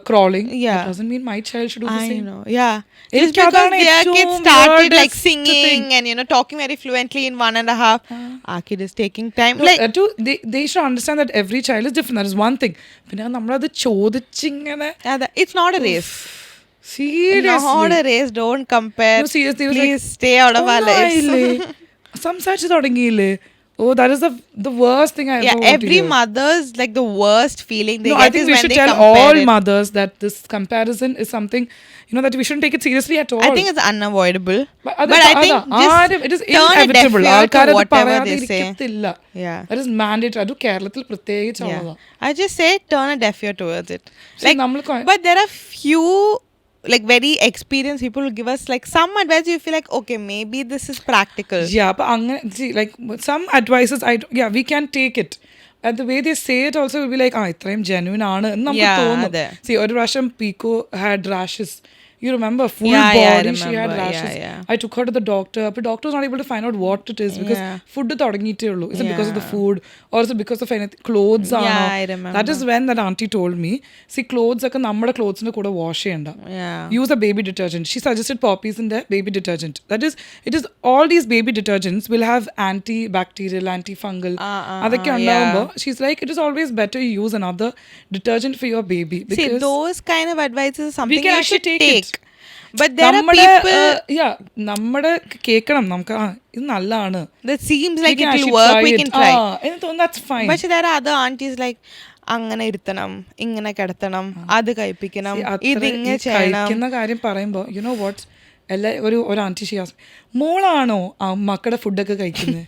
A: crawling.
B: Yeah.
A: That doesn't mean my child should do the
B: I
A: same.
B: know. Yeah. It's
A: എനിക്ക്
B: because
A: അതാണ്
B: their
A: ഏറ്റവും
B: kid started like
A: weirdest
B: singing
A: thing.
B: and talking very fluently in 1.5. Our kid is taking time.
A: No,
B: Like,
A: they should understand that every child is different. That is one thing. പിന്നെ നമ്മളത് ചോദിച്ചിങ്ങനെ
B: it's not a race.
A: seriously.
B: Not a race. Don't compare.
A: No, seriously, it was
B: Please stay out of our lives.
A: സംസാരിച്ച് തുടങ്ങിയില്ലേ? Oh, that is the worst thing I ever want to
B: Every
A: hear.
B: mother's like the worst feeling they
A: No,
B: get
A: I think
B: is
A: we
B: when
A: should
B: they
A: tell
B: compare
A: all
B: it.
A: mothers that this comparison is something, that we shouldn't take it seriously at all.
B: I think it's unavoidable.
A: അത്
B: But I think just
A: it is
B: turn a deaf
A: inevitable.
B: ear to
A: ആൾക്കാരത്
B: whatever they say.
A: പറയാതിരിക്കത്തില്ല.
B: Yeah.
A: That is mandatory. അത് കേരളത്തിൽ പ്രത്യേകിച്ചുള്ളതാ.
B: I just say turn a deaf ear towards it.
A: See, നമ്മൾ
B: But there are few very experienced people who give us some advice you feel like okay maybe this is practical.
A: Yeah, but see, some advices we can take it. And the way they say it also will be like, ഇത്രയും genuine ആണ് എന്ന് നമുക്ക് തോന്നും.
B: അതെ.
A: See, ഒരു പ്രാവശ്യം Pico had rashes. You remember, full
B: Yeah,
A: body,
B: I
A: she had
B: remember.
A: rashes.
B: Yeah.
A: I took her to the doctor. But the doctor was not able to find out what it is because food തുടങ്ങിയിട്ടേ ഉള്ളൂ. Is it because of the food or is it because of anything? Clothes ആണോ?
B: Yeah, I remember.
A: That is when that auntie told me, see, clothes ഒക്കെ നമ്മുടെ clothesന്റെ കൂടെ wash ചെയ്യണ്ട.
B: Yeah.
A: Use a baby detergent. She suggested poppies in the baby detergent. That is, it is all these baby detergents will have antibacterial, antifungal. അതൊക്കെ ഉണ്ടാവുമ്പോൾ she's like, it is always better you use another detergent for your baby.
B: See,
A: Because
B: those kind of advices is something
A: can
B: you
A: actually
B: should
A: take
B: take.
A: it.
B: But there are people
A: നമ്മുടെ കേൾക്കണം നമുക്ക് ഇത് നല്ലതാണ്.
B: that seems like
A: We
B: it
A: can
B: will
A: actually
B: work,
A: try
B: we
A: it.
B: can try.
A: എനിക്ക് തോന്നുന്നു that's fine.
B: പക്ഷെ there are other aunties like അങ്ങനെ ഇരുത്തണം ഇങ്ങനെ കിടത്തണം അത് കഴിപ്പിക്കണം ഇതിങ്ങനെ ചെയ്യണം.
A: കഴിക്കുന്ന കാര്യം പറയുമ്പോൾ you know what, ഒരു ആന്റി ഷിയാസ് മോളാണോ മക്കളുടെ ഫുഡൊക്കെ കഴിക്കുന്നത്?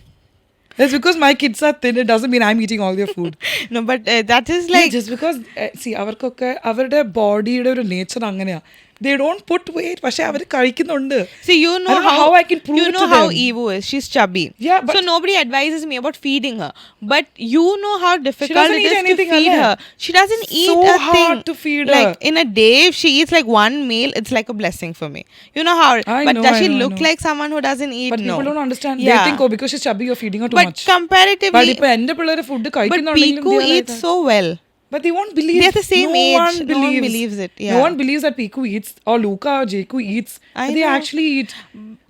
A: That's because my kids are thin. It doesn't mean I'm eating all their food.
B: No, but that is like
A: just because see അവർക്കൊക്കെ അവരുടെ ബോഡിയുടെ ഒരു നേച്ചർ അങ്ങനെയാ. They don't put weight, പക്ഷെ അവർ കഴിക്കുന്നുണ്ട്.
B: See, you know
A: how I can prove it to
B: how
A: them.
B: Evo is. She's chubby.
A: Yeah, but
B: so nobody advises me about feeding her. But you know how difficult
A: doesn't
B: it
A: eat
B: is to
A: anything,
B: feed
A: Anna.
B: her. She doesn't eat
A: So
B: a
A: hard
B: thing.
A: to feed
B: like
A: her.
B: in a day, if she eats like one meal, it's like a blessing for me. You know how?
A: I
B: But
A: know,
B: does
A: I
B: she
A: know, I
B: look
A: know.
B: like someone who doesn't eat?
A: But
B: no.
A: people don't understand.
B: Yeah.
A: They think, because she's chubby, you're feeding her too
B: but
A: much.
B: comparatively,
A: But ഇപ്പൊ എന്റെ പിള്ളേര് food
B: but
A: കഴിക്കുന്നുണ്ടെങ്കിലും
B: Piku
A: they are like
B: eats
A: that.
B: so well.
A: But they won't believe.
B: They're the same
A: no
B: age.
A: One
B: No one believes it. Yeah.
A: No one believes that Piku eats or Luca or Jeku eats.
B: I
A: But they
B: know.
A: actually eat.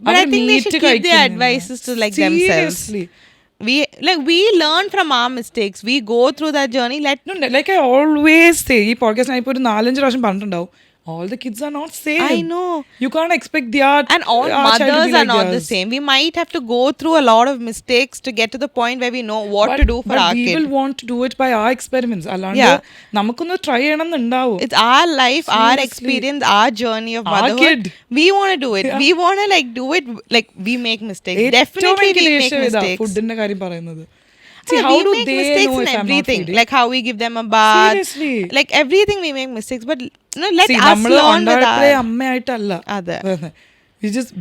B: But I think they should keep their advices to themselves.
A: Seriously.
B: We learn from our mistakes. We go through that journey.
A: No, like I always say, ഈ podcast ഞാൻ ഇപ്പോൾ ഒരു 4-5 പ്രാവശ്യം പറഞ്ഞിട്ടുണ്ടാവും. All the kids are not same.
B: I know.
A: You can't expect their
B: And all
A: our child to
B: mothers
A: be
B: are
A: like
B: not the
A: theirs.
B: same. We might have to go through a lot of mistakes to get to the point where we know what to do for our
A: we
B: kid.
A: will want to do it by our experiments. അല്ലാണ്ട്
B: Yeah.
A: നമുക്കൊന്ന് try ചെയ്യണം എന്നുണ്ടാവും.
B: It's our life, our
A: Seriously.
B: experience, our journey of
A: Our
B: motherhood.
A: kid.
B: We want to do it. We want to do it we make mistakes. Definitely we make mistakes.
A: ഫുഡിന്റെ കാര്യം പറയുന്നത്.
B: See,
A: how
B: we
A: do
B: make
A: they
B: mistakes
A: know
B: in
A: if I'm not
B: everything.
A: feeding?
B: Like how we give them a bath.
A: Seriously.
B: Like everything we make mistakes. But let
A: See,
B: us
A: നമ്മള്
B: learn with
A: ഉണ്ടായപ്പോഴേ
B: our...
A: അമ്മയായിട്ടല്ല.
B: അതെ.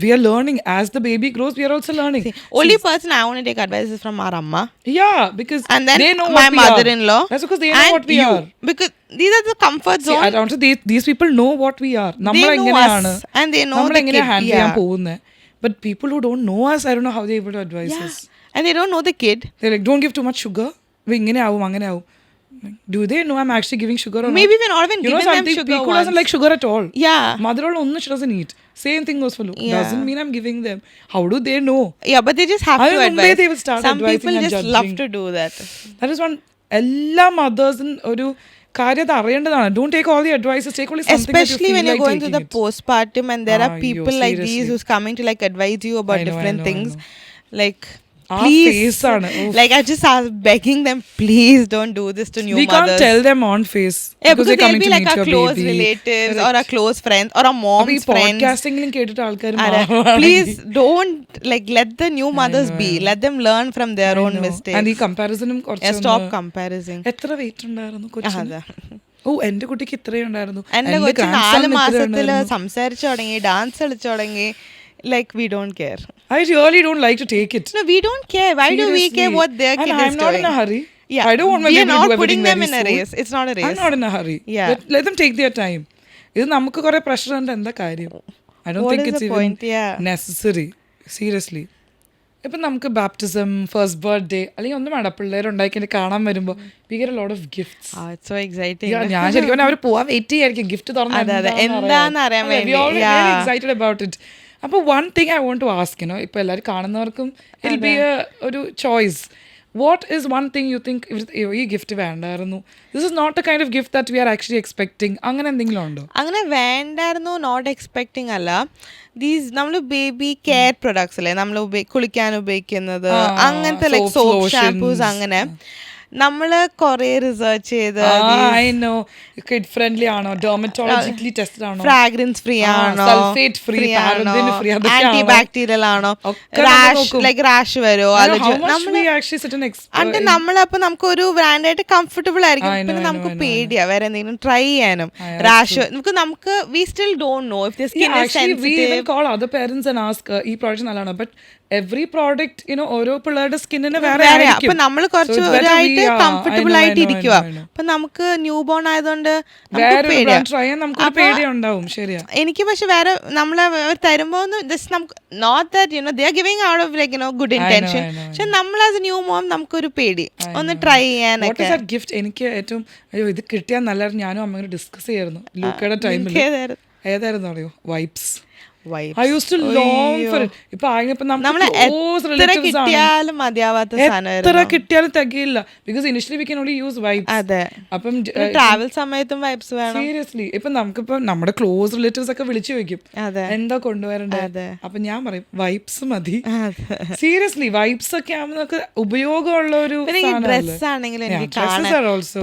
A: we are learning as the baby grows. We are also learning.
B: Only person I want to take advice is from our amma.
A: Yeah, because
B: And then
A: they know
B: my
A: what we
B: mother-in-law.
A: are. That's because they know
B: and
A: what we
B: you.
A: are.
B: Because these are the comfort
A: See,
B: zone.
A: I don't say these people know what we are.
B: They
A: നമ്മൾ
B: know
A: എങ്ങനെയാണ്
B: us. And they know
A: നമ്മൾ
B: the
A: എങ്ങനെയാ
B: kid.
A: Handle ചെയ്യാൻ
B: Yeah.
A: പോകുന്നത്. But people who don't know us, I don't know how they're able to advise
B: Yeah.
A: us.
B: And they don't know the kid.
A: They're like, don't give too much sugar. ഇങ്ങനെ ആവും അങ്ങനെ ആവും. Do they know I'm actually giving sugar or not?
B: Maybe we're not even
A: You know
B: giving them
A: something,
B: sugar
A: Piku doesn't
B: once.
A: like sugar at all.
B: Yeah.
A: Mother only she doesn't eat. Same thing goes for Lu.
B: Yeah.
A: Doesn't mean I'm giving them. How do they know?
B: Yeah, but they just have
A: I
B: to
A: don't know,
B: advise.
A: they will start
B: Some
A: advising
B: people
A: and
B: just
A: judging.
B: love to do that.
A: That is one. എല്ലാ മദേഴ്സും ഒരു കാര്യം അത് അറിയേണ്ടതാണ്. Don't take all the advices. Take only something that you
B: Especially
A: feel
B: when you're
A: like
B: going through the
A: taking it.
B: postpartum and there are
A: Ah,
B: people
A: yo,
B: like these
A: seriously.
B: who's coming to like advise you about
A: I know,
B: different
A: I know, I
B: things.
A: know.
B: Like,
A: Ah,
B: please.
A: face ആണ്. Oof.
B: Like, I just was begging them, please don't do this to new
A: We
B: mothers.
A: can't tell them on face.
B: Yeah, because
A: they're
B: they'll
A: coming
B: be
A: to
B: like
A: meet
B: our
A: your
B: close
A: baby.
B: relatives or
A: Correct.
B: our close friends or our
A: അപ്പൊ ഈ
B: mom's friends.
A: പോഡ്കാസ്റ്റിംഗിലും കേട്ടിട്ട് ആൾക്കാർ
B: Please don't like let the new mothers
A: know,
B: be.
A: I know.
B: Let them learn from their own mistakes.
A: And ഈ കമ്പാരിസണും
B: Yeah,
A: കുറച്ച്
B: stop comparing.
A: എത്ര wait ഉണ്ടായിരുന്നു കൊച്ചിന്?
B: അതെ.
A: ഓ എന്റെ കുട്ടിക്ക് ഇത്രയും ഉണ്ടായിരുന്നു.
B: എന്റെ കൊച്ചു 4 മാസത്തില് സംസാരിച്ചു തുടങ്ങി, ഡാൻസ് കളിച്ചു തുടങ്ങി. Like, we don't care.
A: I really don't like to take it.
B: No, we don't care. Why do we care what their
A: And
B: kid
A: I'm
B: is
A: not
B: doing?
A: in a hurry.
B: Yeah,
A: I don't want my
B: we are
A: baby to
B: not
A: do
B: putting
A: everything
B: them
A: very
B: in a
A: soon.
B: race. It's not a race.
A: I'm not in a hurry.
B: Yeah.
A: Let them take their time. ഇത് നമുക്ക് കുറെ pressure ഉണ്ട്, എന്താ കാര്യം? I don't
B: What
A: think
B: is
A: it's
B: the
A: even
B: point? Yeah.
A: necessary. Seriously. ഇപ്പം നമുക്ക് baptism, first birthday അല്ലെങ്കിൽ ഒന്നും വേണ്ട, പിള്ളേരുണ്ടാക്കി കാണാൻ വരുമ്പോൾ we get a lot of gifts.
B: It's so exciting.
A: Yeah, ഞാൻ ശരിക്കും പറഞ്ഞാൽ അവർ പോവാൻ വെയിറ്റ് ചെയ്യായിരിക്കും ഗിഫ്റ്റ്
B: അതെ, അതെ. എന്താന്ന് അറിയാൻ വേണ്ടി.
A: Very
B: Yeah.
A: Excited about it. അപ്പോൾ one thing I want to ask you know, ഇപ്പോൾ എല്ലാവരും കാണുന്നവർക്കും ഇറ്റ് ബി ഒരു choice. What is one thing you think ഈ ഗിഫ്റ്റ് വേണ്ടായിരുന്നു, this is not a kind of gift that we are actually expecting, അങ്ങനെ എന്തെങ്കിലും ഉണ്ടോ?
B: അങ്ങനെ വേണ്ടായിരുന്നു, നോട്ട് എക്സ്പെക്ടിങ് അല്ല. ദീസ് നമ്മൾ ബേബി കെയർ പ്രൊഡക്ട്സ് അല്ലേ നമ്മൾ കുളിക്കാൻ ഉപയോഗിക്കുന്നത്, അങ്ങനത്തെ ലൈക്ക് സോപ്പ് ഷാംപൂസ്, അങ്ങനെ നമ്മള് കൊറേ റിസർച്ച് ചെയ്ത്
A: കിഡ് ഫ്രണ്ട്ലി ആണോ, ഡെർമറ്റോളജിക്കലി ടെസ്റ്റഡ് ആണോ,
B: ഫ്രാഗ്രൻസ് ഫ്രീ ആണോ,
A: sulphate free, paraben free,
B: anti bacterial ആണോ, ലൈക്ക് റാഷ് വരോ, എന്നിട്ട് നമ്മളപ്പോ നമുക്കൊരു ബ്രാൻഡായിട്ട് കംഫർട്ടബിൾ ആയിരിക്കും. പിന്നെ നമുക്ക് പേടിയാ വേറെ എന്തെങ്കിലും ട്രൈ ചെയ്യാനും. റാഷ് നമുക്ക് we still don't know if the skin is sensitive.
A: call other parents and ask ഈ പ്രോഡക്റ്റ് നല്ലതാണോ, ബട്ട് എവറി പ്രോഡക്റ്റ് യുനോ ഓരോ പിള്ളേരുടെ സ്കിന്നിന് വേറെ
B: അപ്പൊ നമ്മൾ കുറച്ച് ഒരായിട്ട് കംഫർട്ടബിൾ ആയിട്ട് ഇരിക്കുക. അപ്പൊ നമുക്ക് ന്യൂ ബോൺ ആയതുകൊണ്ട്
A: നമുക്ക് പേടിയുണ്ടാവും. ശരിയാ.
B: എനിക്ക് പക്ഷെ വേറെ നമ്മളെ തരുമ്പോ not that you know they are giving out of like you know good intention, പക്ഷെ നമ്മൾ ആസ് എ ന്യൂ മോം നമുക്കൊരു പേടി ഒന്ന് ട്രൈ ചെയ്യാനൊക്കെ.
A: ഗിഫ്റ്റ് എനിക്ക് ഏറ്റവും അയ്യോ ഇത് കിട്ടിയാൽ നല്ലായിരുന്നു, ഞാനും അമ്മ ഡിസ്കസ് ചെയ്യായിരുന്നു ലൂക്കയുടെ ടൈമിൽ. ഏതായിരുന്നു അറിയോ? Wipes. I used to long for it. ഇപ്പൊ എത്ര കിട്ടിയാലും തികയില്ല, because initially we can only use wipes.
B: അതെ,
A: അപ്പം
B: ട്രാവൽ സമയത്തും വൈപ്സ് വേണം.
A: സീരിയസ്ലി ഇപ്പൊ നമുക്കിപ്പോ നമ്മുടെ ക്ലോസ് റിലേറ്റീവ്സ് ഒക്കെ വിളിച്ചു ചോദിക്കും എന്താ കൊണ്ടുവരണ്ടേ, അപ്പൊ ഞാൻ പറയും വൈപ്സ് മതി. സീരിയസ്ലി വൈപ്സ് ഒക്കെ ആവുമ്പോൾ നമുക്ക് ഉപയോഗമുള്ള ഒരു
B: ഡ്രസ് ആണെങ്കിലും എനിക്ക് കാണാൻ.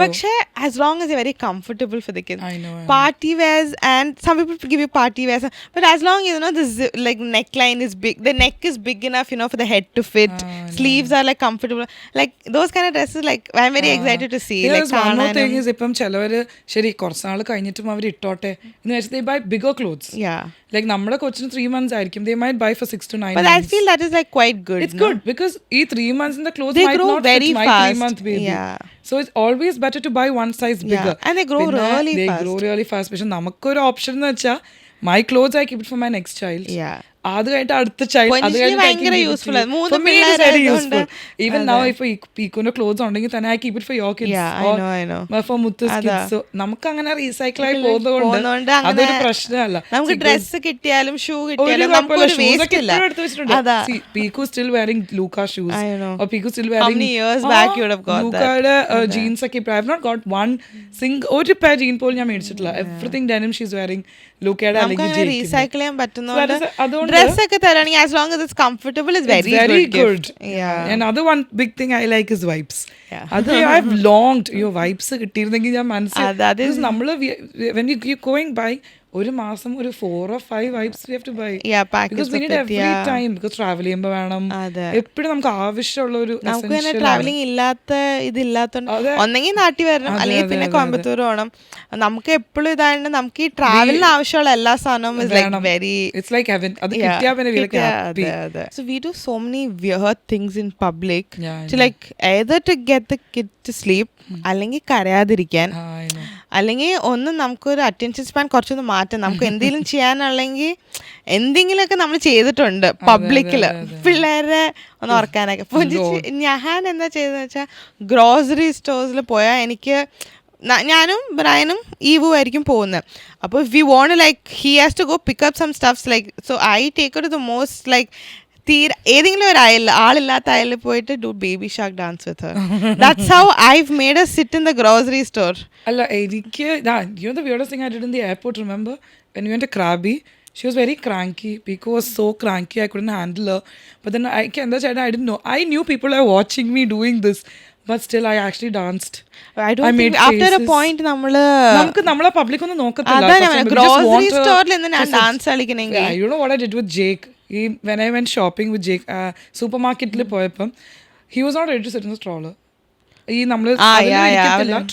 B: പക്ഷെ as long as very comfortable for the kids. Party wears and some people give you party wears, but as long you know this like neckline is big, the neck is big enough you know for the head to fit, sleeves are like comfortable, like those kind of dresses like I'm very excited to see. Like
A: one more thing is ഇപ്പം ചിലവര് ശരി കുറച്ച് നാൾ കഴിഞ്ഞിട്ടും അവർ ഇട്ടോട്ടെ എന്ന് വെച്ചാൽ they buy bigger clothes.
B: Yeah,
A: like നമ്മുടെ കൊച്ചിന് 3 months ആയിരിക്കും, they might buy for 6 to 9
B: but
A: months.
B: I feel that is like quite good.
A: It's good because ഈ 3 months in the clothes
B: they
A: might
B: grow
A: not
B: very
A: fit my
B: fast.
A: 3-month baby.
B: Yeah,
A: so it's always better to buy one size bigger.
B: And they grow really
A: fast. പക്ഷെ നമുക്കൊരു option എന്ന് വെച്ചാൽ my clothes I keep it for my next child.
B: Yeah,
A: അത് കഴിഞ്ഞിട്ട് അടുത്ത child, അത് കഴിഞ്ഞിട്ട്
B: useful.
A: Even now ഇപ്പൊ പീക്കുന്റെ ക്ലോത്ത്സ് ഉണ്ടെങ്കിൽ തന്നെ I keep it for your kids, for മുത്തസ് കിഡ്സ്. സോ നമുക്ക് അങ്ങനെ റീസൈക്കിൾ ആയി പോകുന്നതുകൊണ്ട് അതൊരു പ്രശ്നമല്ല.
B: നമുക്ക് ഡ്രസ് കിട്ടിയാലും ഷൂ കിട്ടിയാലും നമുക്കൊരു വേസ്റ്റ് ഇല്ല.
A: Peeku still wearing Luca shoes, or Peeku still wearing ലൂക്കയുടെ ജീൻസ് ഒക്കെ. I have not got one ഒരു പെയർ ജീൻ പോലും ഞാൻ മേടിച്ചിട്ടില്ല. Everything denim she is wearing ലൂക്കയുടെ അല്ലെങ്കിൽ
B: റീസൈക്കിൾ ചെയ്യാൻ പറ്റുന്ന ഡ്രസ് ഒക്കെ തരാണെങ്കിൽ as long as it's comfortable is very good.
A: Yeah, another one big thing I like is wipes. അത് I have longed wipes കിട്ടിയിരുന്നെങ്കിൽ ഞാൻ മനസ്സിലായി. നമ്മള് when you going by ഒരു മാസം ഒരു 4 or 5 wipes we have to buy.
B: Yeah, packets
A: because we need every time, because travel ചെയ്യുമ്പോൾ വേണം, എപ്പോഴും നമുക്ക് ആവശ്യമുള്ള ഒരു
B: നമുക്ക് ട്രാവലിംഗ് ഇതില്ലാത്തോണ്ട് ഒന്നെങ്കിൽ നാട്ടിൽ വരണം അല്ലെങ്കിൽ പിന്നെ കോയമ്പത്തൂർ പോകണം. നമുക്ക് എപ്പോഴും ഇതായത് നമുക്ക് ഈ ട്രാവലിന് ആവശ്യമുള്ള എല്ലാ സാധനവും is like very,
A: it's like heaven. അത് കിട്ടിയാ പിന്നെ we like happy.
B: So we do so many weird things in public to like either to get the kid to sleep അല്ലെങ്കിൽ കരയാതിരിക്കാൻ. അല്ലെങ്കിൽ ഒന്ന് നമുക്കൊരു അറ്റൻഷൻ സ്പാൻ കുറച്ചൊന്ന് മാറ്റാം. നമുക്ക് എന്തെങ്കിലും ചെയ്യാനുള്ളെങ്കിൽ എന്തെങ്കിലുമൊക്കെ നമ്മൾ ചെയ്തിട്ടുണ്ട് പബ്ലിക്കില് പിള്ളേരെ ഒന്ന് ഓർക്കാനൊക്കെ. ഞാൻ എന്താ ചെയ്തതെന്ന് വെച്ചാൽ ഗ്രോസറി സ്റ്റോഴ്സിൽ പോയാൽ എനിക്ക് ഞാനും ബ്രയനും ഈവു ആയിരിക്കും പോകുന്നത്. അപ്പോൾ we won't like he has to go pick up some stuffs like so I take to the most like ഏതെങ്കിലും ഒരു അയലിൽ ആളില്ലാത്ത അയലിൽ പോയിട്ട് do baby shark dance with her. That's how I've made a sit in the grocery store.
A: അല്ല എനിക്ക് you know the weirdest thing I did in the airport, remember when we went to Krabi, she was very cranky. Pico was so cranky, I couldn't handle her. But then I didn't know. I knew people are watching me doing this, but still I actually danced.
B: I don't think
A: made
B: after a
A: faces.
B: point നമ്മളെ
A: public ഒന്നും നോക്കത്തില്ല.
B: അതാണ് grocery സ്റ്റോറിൽ നിന്ന് ഞാൻ dance കളിക്കണമെങ്കിൽ
A: Yeah, you know what I did with Jake? When I went shopping with Jake, സൂപ്പർമാർക്കറ്റിൽ പോയപ്പം he was not ready to sit in the stroller. ഈ നമ്മൾ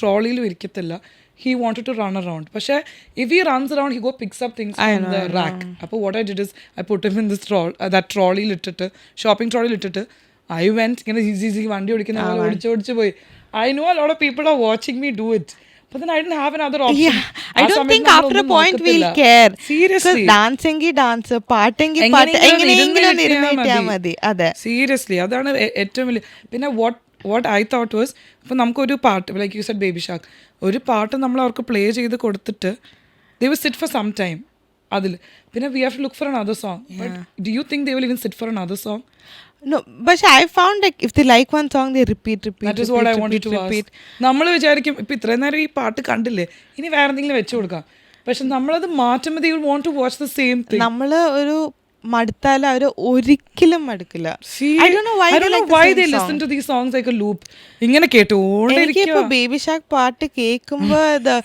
A: ട്രോളിയിലും ഇരിക്കത്തില്ല. He wanted to run around. പക്ഷേ if he runs around, he go picks up things from the rack. അപ്പോൾ what I did is I put him in this that trolley ഇട്ടിട്ട് shopping ട്രോളിയിൽ ഇട്ടിട്ട് I went ഇങ്ങനെ easy വണ്ടി ഓടിക്കുന്ന പോലെ ഓടിച്ച് പോയി. I know a lot of people are watching me do it. But then I didn't have another option.
B: Yeah, I don't think after a point we'll care.
A: Seriously.
B: ഡാൻസെങ്കിൽ dance, പാട്ടെങ്കിൽ പാട്ട്, എങ്ങനെയെങ്കിലും ഇരുന്നിട്ടാ മതി. അതെ,
A: സീരിയസ്ലി അതാണ് ഏറ്റവും വലിയ. പിന്നെ what I thought was, ഇപ്പം നമുക്കൊരു പാട്ട് like you said baby shark, ഒരു പാട്ട് നമ്മൾ അവർക്ക് പ്ലേ ചെയ്ത് കൊടുത്തിട്ട് they will sit for some time അതിൽ. പിന്നെ we have to look for another song. But do you think they will even sit for another song?
B: No, but I found like if they like one song, they repeat.
A: That is what I wanted to ask. നമ്മൾ വിചാരിക്കും ഇപ്പം ഇത്രയും നേരം ഈ പാട്ട് കണ്ടില്ലേ, ഇനി വേറെ എന്തെങ്കിലും വെച്ചു കൊടുക്കാം. പക്ഷെ നമ്മളത് മാറ്റുമ്പോൾ they will want to watch the same thing.
B: നമ്മള് ഒരു മടുത്താലും അവര് ഒരിക്കലും മടുക്കില്ല. I don't know why
A: they listen to these songs like a loop. ഇങ്ങനെ കേട്ടോണ്ടിരിക്കും.
B: ഇപ്പൊ ബേബി ഷാർക്ക് പാട്ട് കേൾക്കുമ്പോ the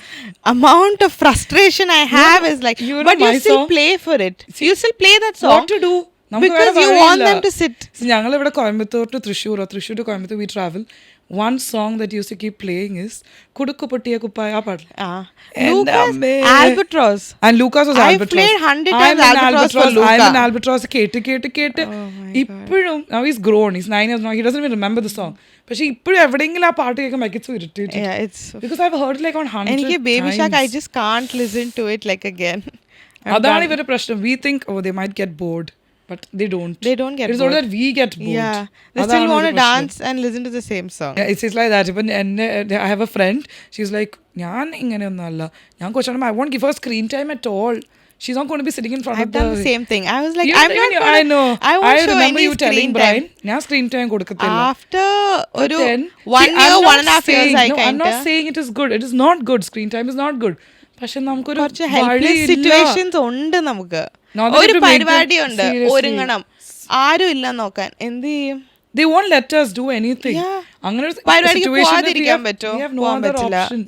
B: amount of frustration I have is like, but you still play for it. You still play that song.
A: What to do?
B: Because you want them to sit.
A: ഞങ്ങൾ ഇവിടെ Coimbatore to Thrissur to Coimbatore we travel. One song that used to keep playing is കുടുക്കു പൊട്ടിയ കുപ്പായ, ആ പാട്ട്.
B: Albatross.
A: And Lucas was Albatross.
B: I played 100 times Albatross for Luca.
A: I'm an Albatross കേട്ട് ഇപ്പോഴും now he's grown, he's 9 years now, he doesn't even remember the song. പക്ഷെ ഇപ്പോഴും എവിടെയെങ്കിലും ആ പാട്ട് കേൾക്കുമ്പോൾ it's so irritating.
B: Yeah, it's
A: because I've heard it like on 100
B: എനിക്ക് baby shark I
A: times.
B: just can't listen to it like again.
A: അതാണ് ഇവരുടെ പ്രശ്നം. We think they might get bored. But they don't.
B: They don't get
A: It's
B: bored.
A: only that we get bored.
B: Yeah. They still want to dance and listen to the same song.
A: Yeah, it's like that. Even I have a friend. She's like, ഞാൻ ഇങ്ങനെയൊന്നും അല്ല. ഞാൻ കൊച്ചാണ്. I won't give her screen time at all. She's not going to be sitting in front
B: I've
A: of the...
B: done the same thing. I was like,
A: I know.
B: I won't show
A: remember
B: any
A: you
B: screen
A: telling
B: time.
A: Brian, ഞാൻ screen time കൊടുക്കത്തില്ല.
B: After ഒരു
A: Then,
B: 1 year, 1.5 years I kind
A: I'm not saying it is good. It is not good. Screen time is not good. പക്ഷെ നമുക്കൊരു
B: കുറച്ച് helpless situations ഉണ്ട്. നമുക്ക് ഒരു പരിപാടി ഉണ്ട്, ഒരുങ്ങണം, ആരും ഇല്ല നോക്കാൻ, എന്ത് ചെയ്യും?
A: They won't let us do anything. അങ്ങനെ ഒരു situation we have no other option.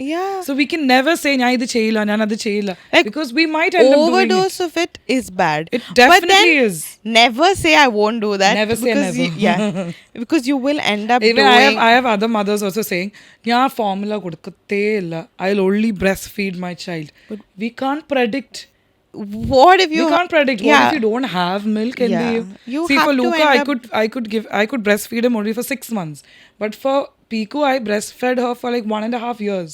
A: So we can never say ഞാൻ ഇത് ചെയ്യില്ല, ഞാൻ അത് ചെയ്യില്ല, because we might end up doing it.
B: Overdose of it is bad.
A: It definitely is.
B: Never say I won't do that.
A: Never say never.
B: Because you will end up
A: even
B: doing.
A: I have other mothers also saying ഞാൻ formula കൊടുക്കത്തേ ഇല്ല, I'll only breastfeed my child. But we can't predict.
B: What if you
A: can't predict? What if you don't have milk? And
B: you
A: see,
B: have
A: for
B: to
A: Luca,
B: end
A: I could breastfeed him only for 6 months, but for Piku I breastfed her for like 1.5 years.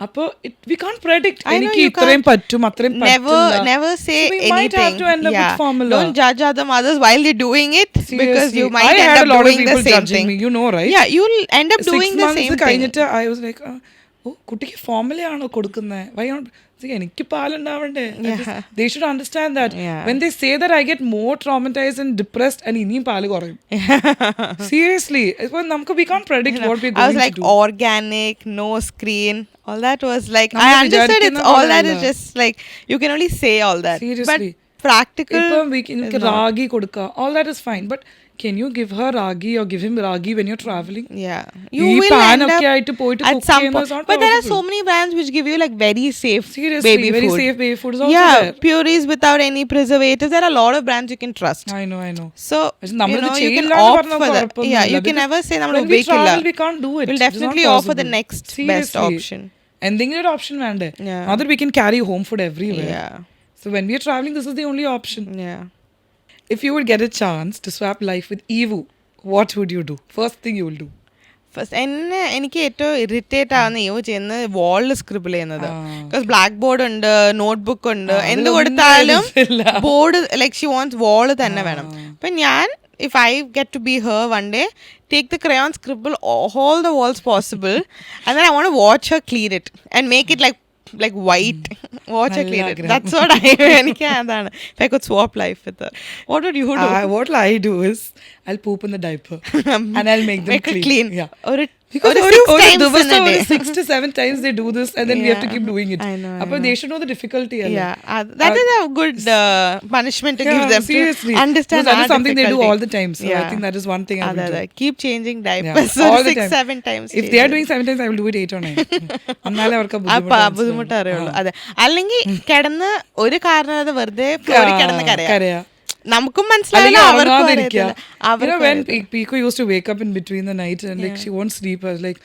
A: Appo we can't predict. Eniki itrem pattum atrem
B: pattilla. Never say
A: so we
B: anything.
A: Might have to end up with formula.
B: Don't judge other mothers while they're doing it. Seriously. Because you might
A: I
B: end
A: had
B: up doing the same thing.
A: Me, you know, right?
B: Yeah, you'll end up doing the same thing. 6 months
A: I was like, കുട്ടിക്ക് ഫോർമുലയാണോ കൊടുക്കുന്നത്? Why not? എനിക്ക് പാലുണ്ടാവണ്ടേ? They should understand that. When they say that, I get more traumatized and depressed and ഇനിയും പാല് കുറയും. Seriously, we can't predict what we're going to do.
B: I was like organic, no screen, all that was like, I understood it's all that is just like, you can only say all that.
A: Seriously.
B: But practical,
A: ragi kodukka, all that is fine, but can you give her ragi or give him ragi when you're traveling?
B: Yeah, you will end up
A: at some point.
B: But there are so many brands which give you like very safe baby
A: very
B: food.
A: Safe baby food is also there.
B: Purees without any preservatives. There are a lot of brands you can trust.
A: I know.
B: So you can opt for that. Yeah, you can never say
A: when we travel we can't do it.
B: We'll definitely offer the next best option.
A: എന്തെങ്കിലും option വേണ്ടേ? Not that we can carry home food everywhere.
B: Yeah.
A: So when we are traveling, this is the only option.
B: Yeah.
A: If you would get a chance to swap life with Evu, what would you do? First thing you will do?
B: എനിക്ക് ഏറ്റവും irritate ആവുന്ന യോ ചെയ്യുന്നത് വാളിൽ scribble ചെയ്യുന്നത്. Because black board ഉണ്ട്, notebook ഉണ്ട്, എന്ത് കൊടുത്താലും ബോർഡ് ലൈക്ക് ഷി വാണ്ട്സ് വാള് തന്നെ വേണം. അപ്പം ഞാൻ if I get to be her one day, take the crayon, scribble all the walls possible, and then I want to watch her clean it and make it like white. Watch her clean it. That's what എനിക്ക് അതാണ്. If I could swap life with her, what would you do?
A: What will I do is I'll poop in the diaper and I'll make them clean. Yeah. Because ഒരു 6 to 7 times they do this and then we have to keep doing it. But they should know the difficulty.
B: That is a good punishment to give them.
A: Seriously.
B: To understand
A: that is something they do all the time. So I think that is one thing I will do.
B: Keep changing diapers
A: all the
B: 6-7 times.
A: If they are doing 7 times, I will do it 8 or 9. എന്നാലേ അവർക്ക്
B: ബുദ്ധിമുട്ട് അറിയുള്ളൂ. അതെ, അല്ലെങ്കിൽ കിടന്ന് ഒരു കാരണത വെറുതെ കിടന്ന് കരയാ. നമുക്കും മനസ്സിലാവില്ല,
A: when Pico used to wake up in between the night and like she won't sleep, I was like,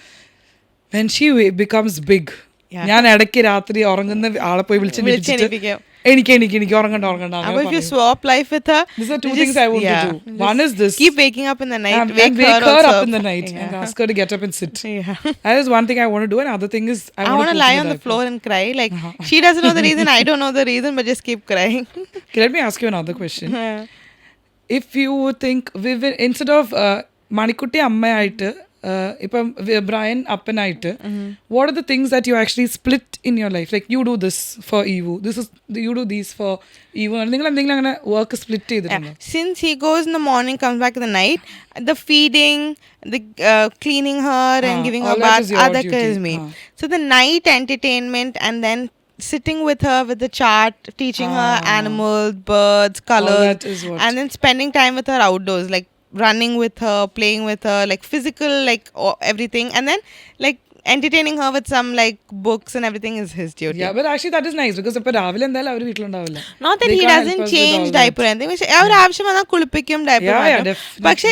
A: when she becomes big, ഞാൻ ഇടയ്ക്ക് രാത്രി ഉറങ്ങുന്ന ആളെ പോയി വിളിച്ചിട്ട് എനിക്ക് ഉറങ്ങണ്ട.
B: If you swap life with her,
A: these are two things I want to do. One is this:
B: keep waking up in the night,
A: wake her up in the night and ask her to get up and sit. That is one thing I want to do. And other thing is I want to
B: lie on the floor and cry. Like she doesn't know the reason, I don't know the reason, but just keep crying.
A: Okay, let me ask you another question. If you think instead of Manikutti അമ്മയായിട്ട് ഇപ്പം Brian അപ്പനായിട്ട്, what are the things that you actually split in your life? Like you do this for Evu, you do these for Evu. നിങ്ങൾ എന്തെങ്കിലും അങ്ങനെ work split ചെയ്തിട്ടുണ്ടോ?
B: Since he goes in the morning, comes back in the night, the feeding, the cleaning her and giving her bath, that is me. So the night entertainment and then sitting with her with the chart, teaching her animals, birds, colors, and then spending time with her outdoors, like running with her, playing with her, like physical, like everything, and then like entertaining her with some like books and everything is his duty.
A: Yeah, but actually that is nice because ഇപ്പോ രാവിലെ എന്തായാലും അവർ വീട്ടിലുണ്ടാവില്ല.
B: Not that he doesn't change diaper anything. അവർ ആവശ്യം വന്നാൽ കുളിപ്പിക്കും, diaper മാറ്റും. പക്ഷേ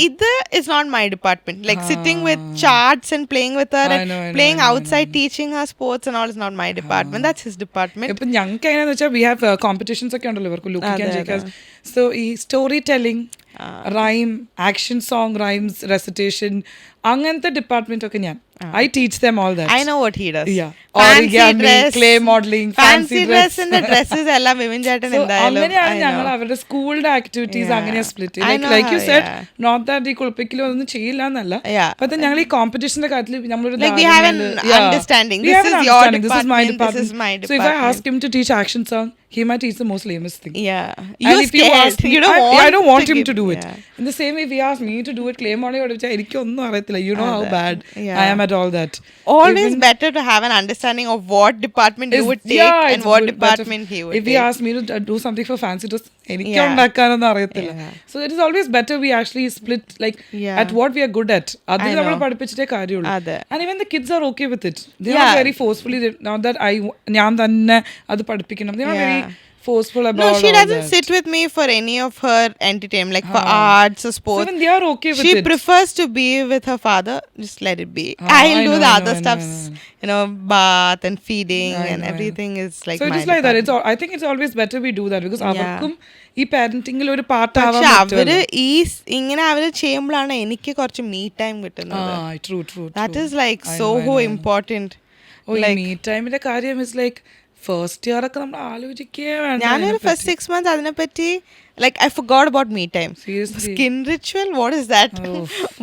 B: ഇത് is not my department. Like sitting with charts and playing with her and playing outside, teaching her sports and all is not my department. That's his department.
A: ഇപ്പൊ ഞങ്ങൾക്ക് എങ്ങനെയാന്ന് വെച്ചാൽ we have competitions ഒക്കെ ഉണ്ടല്ലോ ഇവർക്ക് ലുക്കിക്കാൻ ചെയ്യാൻ. So ഈ story telling, rhyme, action song, rhymes, recitation, അങ്ങനത്തെ ഡിപ്പാർട്ട്മെന്റ് ഒക്കെ ഞാൻ I teach them all that.
B: I know what he does.
A: Yeah. Origami, dress, clay modeling, fancy dress.
B: And the dresses എല്ലാം വിവിൻ ചേട്ടൻ എന്തായാലും.
A: അങ്ങനെയാണ് ഞങ്ങൾ അവരുടെ സ്കൂളിന്റെ ആക്ടിവിറ്റീസ് അങ്ങനെ സ്പ്ലിറ്റ് ചെയ്യും. Like you said, not that ഈ കുളിപ്പിക്കലോ ഒന്നും ചെയ്യില്ല എന്നല്ല. But ഞങ്ങൾ ഈ കോമ്പറ്റീഷന്റെ കാര്യത്തിൽ നമ്മളൊരു
B: we have an understanding. This is your department. This is my department.
A: So if I ask him to teach action song, he might teach the most lamest thing.
B: Yeah.
A: You're scared. I don't want him to do it. In the same way, if he asked me to do it, clay modeling, എനിക്കൊന്നും അറിയത്തില്ല. You know how bad I am at all that.
B: Always better to have an understanding of what department you would take and what department he would take.
A: If he asked me to do something for fancy dress, എനിക്ക് ഉണ്ടാക്കാനൊന്നും അറിയത്തില്ല. So it is always better we actually split like at what we are good at. അതിൽ നമ്മൾ പഠിപ്പിച്ചിട്ടേ കാര്യമുള്ളൂ. And even the kids are okay with it. They are very forcefully, not that ഞാൻ തന്നെ അത് പഠിപ്പിക്കണം. They are very forceful about.
B: No, she doesn't sit with me for any of her entertainment, like for arts or sports.
A: So even they are okay with
B: it. She
A: prefers
B: prefers to be with her father. Just let it be. I'll do the other stuff. You know, bath and feeding and everything is like.
A: So it is like that. I think it's always better we do that because avarkum ഈ പാരന്റിംഗിൽ ഒരു part ആവാൻ
B: പറ്റും. അവര് ഇങ്ങനെ അവര് ചെയ്യുമ്പോഴാണ് എനിക്ക് കുറച്ച് മീ ടൈം കിട്ടുന്നത്. That is like so important.
A: Me ടൈമിന്റെ കാര്യം is like ഫസ്റ്റ് ഇയർ ഒക്കെ നമ്മൾ ആലോചിക്കേ വേണ്ട.
B: ഞാനൊരു ഫസ്റ്റ് 6 months അതിനെപ്പറ്റി like I forgot about me time.
A: Seriously.
B: Skin ritual, what is that?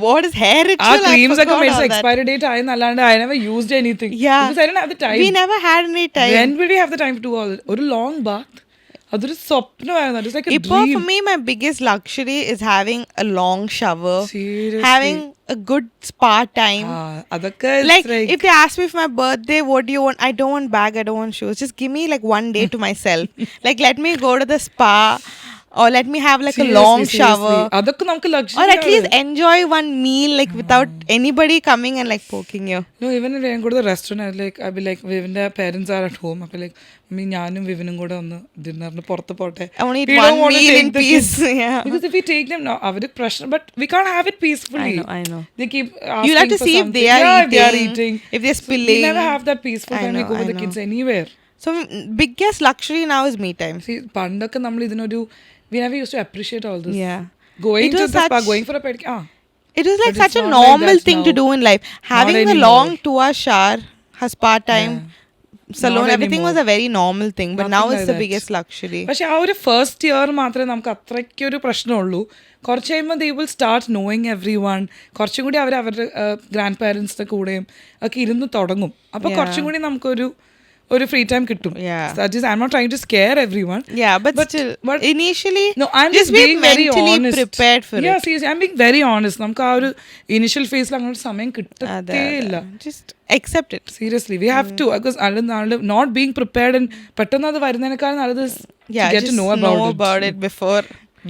B: What is hair ritual?
A: Our creams ഒക്കെ മേടിച്ച expiry date ആയെന്നല്ലാണ്ട് I never used anything. Because I didn't have the time.
B: We never had any time.
A: When will we have the time to do all that? ഒരു long bath. അതൊരു സ്വപ്നമായിരുന്നു. It's like a dream.
B: For me, my biggest luxury is having a long shower.
A: Seriously.
B: Having a good spa time.
A: അതൊക്കെ
B: like if they ask me for my birthday, what do you want? I don't want bag, I don't want shoes. Just give me like one day to myself. Like let me go to the spa. Or let me have like a long shower.
A: അതൊക്കെ നമുക്ക് luxury.
B: Or at least enjoy one meal like without anybody coming and like poking you.
A: No, even if I go to the restaurant, I'll be like, Vivin's parents are at home. I'll be like, ഞാനും വിവിനും കൂടെ ഒന്ന് ഡിന്നറിന് പുറത്ത് പോട്ടെ.
B: I want to eat one meal in peace.
A: Because if we take them now, അവര് പ്രശ്നം, but we can't have it peacefully.
B: I know.
A: They keep asking.
B: You'll have to see if they are eating. If they're spilling.
A: We never have that peaceful time we go with the kids anywhere.
B: So biggest luxury now is me time.
A: See, പണ്ടൊക്കെ നമ്മൾ ഇതിനൊരു we never used to appreciate all this.
B: Yeah.
A: Going to the spa, going for a pedicure.
B: It was like
A: But
B: such
A: it's
B: a
A: not like
B: normal
A: that
B: thing to
A: now.
B: do in life. Having a
A: anymore.
B: long 2-hour shower, her spa time, salon,
A: Not
B: everything was
A: anymore.
B: a very normal thing. But now
A: Nothing
B: it's
A: like
B: the
A: that.
B: biggest luxury.
A: പക്ഷെ ആ ഒരു first year മാത്രമേ നമുക്ക് അത്രയ്ക്കൊരു പ്രശ്നമുള്ളൂ. കുറച്ച് കഴിയുമ്പോൾ they will start knowing every one. കുറച്ചും കൂടി അവരുടെ ഗ്രാൻഡ് പാരൻസിൻ്റെ കൂടെയും ഒക്കെ ഇരുന്ന് തുടങ്ങും. അപ്പോൾ കുറച്ചും കൂടി നമുക്കൊരു free time കിട്ടും.
B: Yeah.
A: That is, I'm not trying to scare everyone.
B: Yeah, but still, initially,
A: No, I'm
B: just
A: just
B: be
A: being very
B: mentally
A: honest.
B: prepared for
A: Yeah,
B: it.
A: seriously, I'm being very honest. നമുക്ക് ആ ഒരു initial ഫേസിൽ അങ്ങനെ ഒരു സമയം കിട്ടത്തേ ഇല്ല.
B: Just accept it.
A: Seriously, we have to, because not being prepared and പെട്ടെന്ന് അത് വരുന്നതിനേക്കാൾ നല്ലത്
B: Yeah,
A: to get
B: just
A: to know about it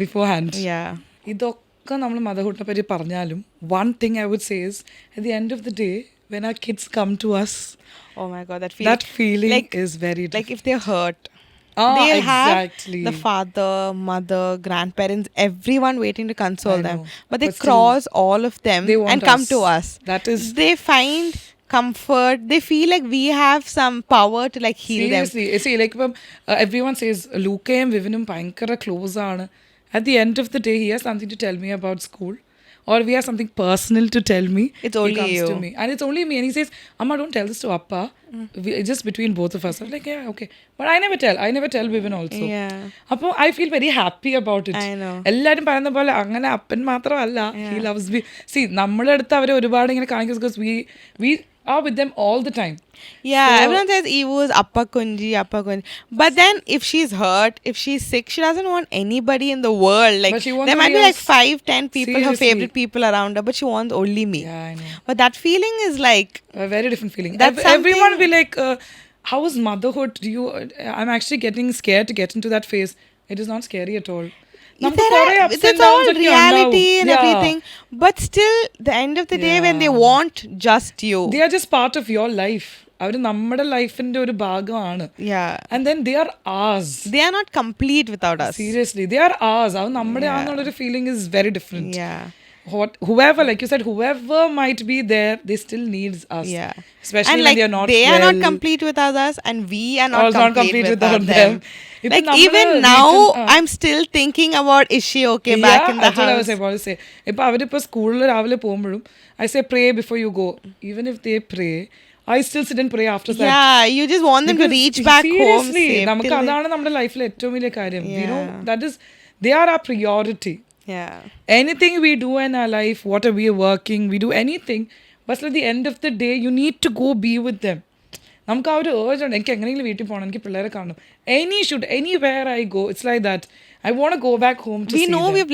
A: beforehand.
B: Yeah.
A: ഇതൊക്കെ നമ്മൾ മദർഹുഡിനെ പറ്റി പറഞ്ഞാലും one thing I would say is, at the end of the day, when our kids come to us,
B: Oh my God,
A: that feeling
B: like,
A: is very different.
B: like if they're hurt,
A: Ah,
B: they'll
A: exactly.
B: have the father, mother, grandparents, everyone waiting to console
A: I
B: them.
A: know.
B: But they
A: But still,
B: cross all of them
A: they want
B: and come
A: us.
B: to us.
A: That is
B: They find comfort. They feel like we have some power to like heal them.
A: seriously. See, like ഇപ്പം everyone says ലൂക്കയും വിവിനും ഭയങ്കര close ആണ്. At the end of the day, he has something to tell me about school, or we have something personal to tell me.
B: It's
A: He
B: only
A: comes
B: you.
A: to me, and it's only me. And he says, "Amma, don't tell this to Appa. It's just between both of us." I'm like, yeah, okay. But I never tell Vivin also.
B: Yeah.
A: അപ്പോൾ I feel very happy about it.
B: I know.
A: എല്ലാവരും പറയുന്ന പോലെ അങ്ങനെ അപ്പൻ മാത്രമല്ല. He loves me. See, നമ്മുടെ അടുത്ത് അവരെ ഒരുപാട് ഇങ്ങനെ കാണിക്കും, because we are with them all the time.
B: Yeah,
A: So-
B: everyone says Evu is Appa Kunji. But then if she's hurt, if she's sick, she doesn't want anybody in the world. Like
A: But she wants
B: there might be
A: somebody
B: like
A: else.
B: 5-10 people, her
A: Seriously.
B: favorite people around her, but she wants only me.
A: Yeah, I know.
B: But that feeling is like
A: A very different feeling.
B: That's
A: Everyone
B: something-
A: will like, how is motherhood? I'm actually getting scared to get into that phase. It is not scary at all. നമുക്ക് കുറേ ups and
B: it's
A: downs
B: all
A: ഒക്കെ
B: reality
A: ഉണ്ടാവും.
B: and
A: Yeah.
B: everything. But still, the end of the day, when they
A: Yeah.
B: want just you.
A: They are just part of your life. അവർ നമ്മുടെ ലൈഫിന്റെ ഒരു ഭാഗമാണ്.
B: Yeah.
A: And then they are ours.
B: They are not complete without us.
A: Seriously, they are ours. അത് നമ്മുടെ ആണെന്നുള്ളൊരു feeling is very different.
B: Yeah.
A: Whoever, like you said, whoever might be there, they still needs us.
B: Yeah.
A: Especially
B: And
A: when
B: like
A: they are not
B: they
A: well.
B: are not complete without us, and we are not
A: Also not
B: complete
A: complete
B: without
A: without
B: them.
A: them. ഇപ്പൊ
B: Like
A: നമ്മള്
B: even now,
A: വീട്ടിൽ-
B: I'm still thinking about is she okay back in the
A: that's what I was
B: house?
A: about to say. ഇപ്പൊ അവരിപ്പോ സ്കൂളിൽ രാവിലെ പോകുമ്പോഴും I say pray before you go. Even if they pray, I still sit and pray after that.
B: Yeah, you just want them to
A: Because
B: reach back home
A: seriously,
B: safe.
A: നമുക്ക്
B: till they-
A: അതാണ് നമ്മുടെ ലൈഫിലെ ഏറ്റവും വലിയ കാര്യം. We know
B: Yeah.
A: that is, they are our priority.
B: Yeah.
A: Anything we do in our life, what are we working, we do anything, but at the end of the day, you need to go be with them. നമുക്ക് ആ ഒരു urge ഉണ്ട്, എനിക്ക് എങ്ങനെയെങ്കിലും വീട്ടിൽ പോകണം, എനിക്ക് പിള്ളേരെ കാണണം. Anywhere I go, it's like that. I want to go back home to
B: We
A: see
B: know
A: them.
B: we've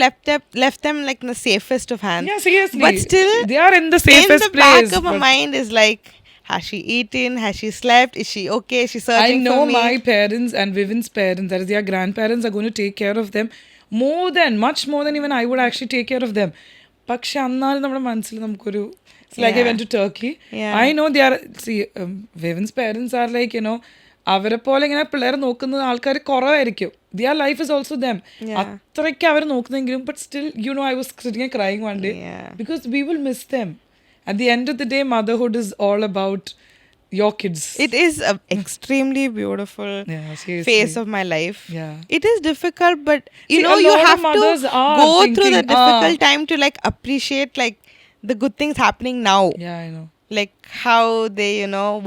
B: left them like in the safest of hands.
A: Yeah, seriously.
B: But still,
A: they are in the
B: in
A: safest
B: the
A: place.
B: back of my
A: but
B: mind is like, has she eaten? Has she slept? Is she okay? She's searching
A: I know
B: for me.
A: my parents and Vivin's parents, that is their grandparents, are going to take care of them much more than even I would actually take care of them. പക്ഷെ എന്നാലും നമ്മുടെ മനസ്സിൽ നമുക്കൊരു, it's like I
B: Yeah.
A: went to Turkey.
B: Yeah.
A: I know they are, see, Vivin's parents are like, അവരെ പോലെ ഇങ്ങനെ പിള്ളേരെ നോക്കുന്ന ആൾക്കാർ കുറവായിരിക്കും. Their life is also them.
B: Yeah.
A: അത്രയ്ക്ക് അവർ നോക്കുന്നെങ്കിലും, but still, I was sitting and crying one day.
B: Yeah.
A: Because we will miss them. At the end of the day, motherhood is all about your kids.
B: It is an extremely beautiful
A: Yeah, seriously.
B: phase of my life.
A: Yeah.
B: It is difficult, but
A: See,
B: you
A: a lot of
B: have to
A: mothers are
B: go through the
A: thinking,
B: difficult time to like appreciate like the good things happening now.
A: Yeah, I know.
B: Like how they,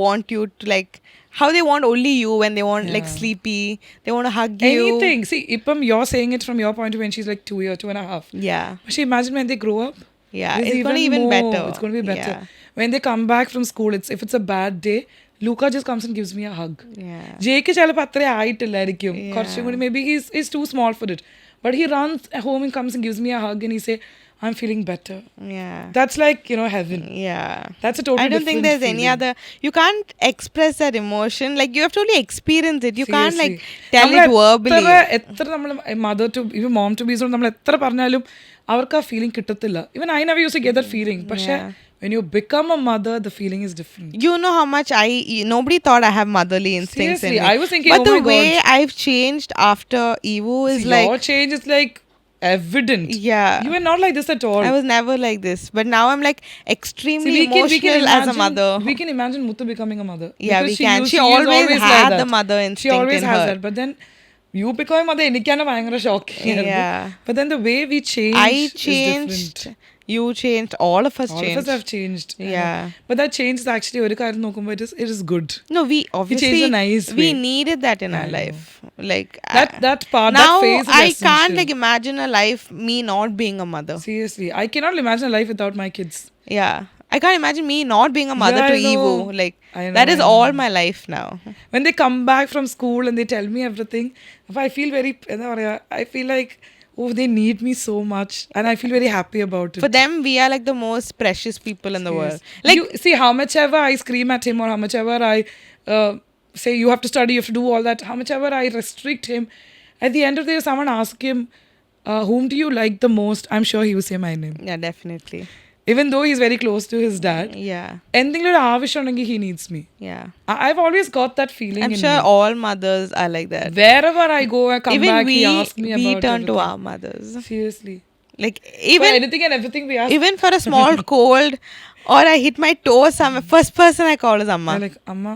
B: want you to like, how they want only you when they want like
A: Yeah.
B: sleepy, they want to hug you.
A: Anything. See, Ipam, you're saying it from your point of view when she's like 2 years, 2.5.
B: Yeah.
A: But she imagine when they grow up.
B: Yeah.
A: It's
B: It's going to even
A: more.
B: better.
A: It's going to be better.
B: Yeah.
A: When they come back from school, if it's a bad day, Luca just comes and gives me a hug.
B: Yeah.
A: ജയ്ക്ക് ചിലപ്പോൾ അത്രേ ആയിട്ടില്ലായിരിക്കും.
B: Yeah.
A: കുറച്ചും കൂടി maybe he's too small for it. But he runs home and comes and gives me a hug and he say, I'm feeling better.
B: Yeah.
A: That's like, heaven.
B: Yeah.
A: That's a totally
B: I don't think
A: different
B: there's any
A: feeling.
B: other. You can't express that emotion. Like you have to only experience it. You can't like
A: Seriously.
B: tell
A: നമ്മള്
B: it verbally.
A: എത്ര നമ്മൾ mother to even mom to ബീസ് നമ്മൾ എത്ര പറഞ്ഞാലും അവർക്ക് ആ feeling കിട്ടത്തില്ല. Even I never use to get that feeling. പക്ഷേ when you become a mother, the feeling is different.
B: You know how much nobody thought I have motherly instincts
A: Seriously,
B: in me.
A: I was thinking,
B: but
A: oh
B: the
A: my
B: way
A: God.
B: I've changed after Evu is
A: See,
B: like,
A: your change is like evident.
B: yeah.
A: You were not like this at all.
B: I was never like this, but now I'm like
A: See,
B: extremely
A: we
B: emotional
A: can
B: as a
A: imagine-
B: mother.
A: We can imagine Muthu becoming a mother.
B: Yeah,
A: Because
B: we can.
A: used-
B: She
A: is
B: always
A: like
B: had
A: that.
B: the mother
A: She
B: instinct
A: always
B: in
A: has
B: her.
A: that. But then you becoming mother, എനിക്കാണ് ഭയങ്കര shocking.
B: Yeah.
A: But then the way we changed
B: I
A: is
B: changed.
A: different.
B: You changed. All of us
A: All
B: changed.
A: of us have changed.
B: Yeah.
A: But that change is actually ഒരു കാര്യം നോക്കുമ്പോൾ it is good.
B: No, we obviously
A: changed a nice
B: we
A: way.
B: needed that in our life. Like
A: That part,
B: now
A: that phase is
B: I can't
A: essential.
B: like imagine a life me not being a mother.
A: Seriously, I cannot imagine a life without my kids.
B: Yeah. I can't imagine me not being a mother
A: Yeah,
B: to
A: I know.
B: Evo. Like
A: I know,
B: that is
A: I know.
B: all my life now.
A: When they come back from school and they tell me everything, I feel very, എന്താ പറയാ, I feel like, oh, they need me so much, and I feel very happy about it.
B: For them, we are like the most precious people in the
A: Yes.
B: world. Like
A: you see, how much ever I scream at him or how much ever I say you have to study, you have to do all that, how much ever I restrict him, at the end of the day, someone ask him, whom do you like the most? I'm sure he will say my name.
B: yeah, definitely.
A: Even though he's very close to his dad.
B: Yeah.
A: എന്തെങ്കിലും ഒരു ആവശ്യം ഉണ്ടെങ്കിൽ he needs me.
B: Yeah.
A: I've always got that feeling
B: I'm
A: in
B: sure
A: me.
B: all mothers are like that.
A: Wherever I go, I come
B: Even
A: back,
B: we
A: he asks me
B: we
A: about
B: turn to
A: everything.
B: our mothers.
A: Seriously.
B: Like
A: For
B: even
A: anything and everything we ask.
B: even for a small cold or I hit my toe somewhere, first person I call is Amma.
A: I'm like, Amma,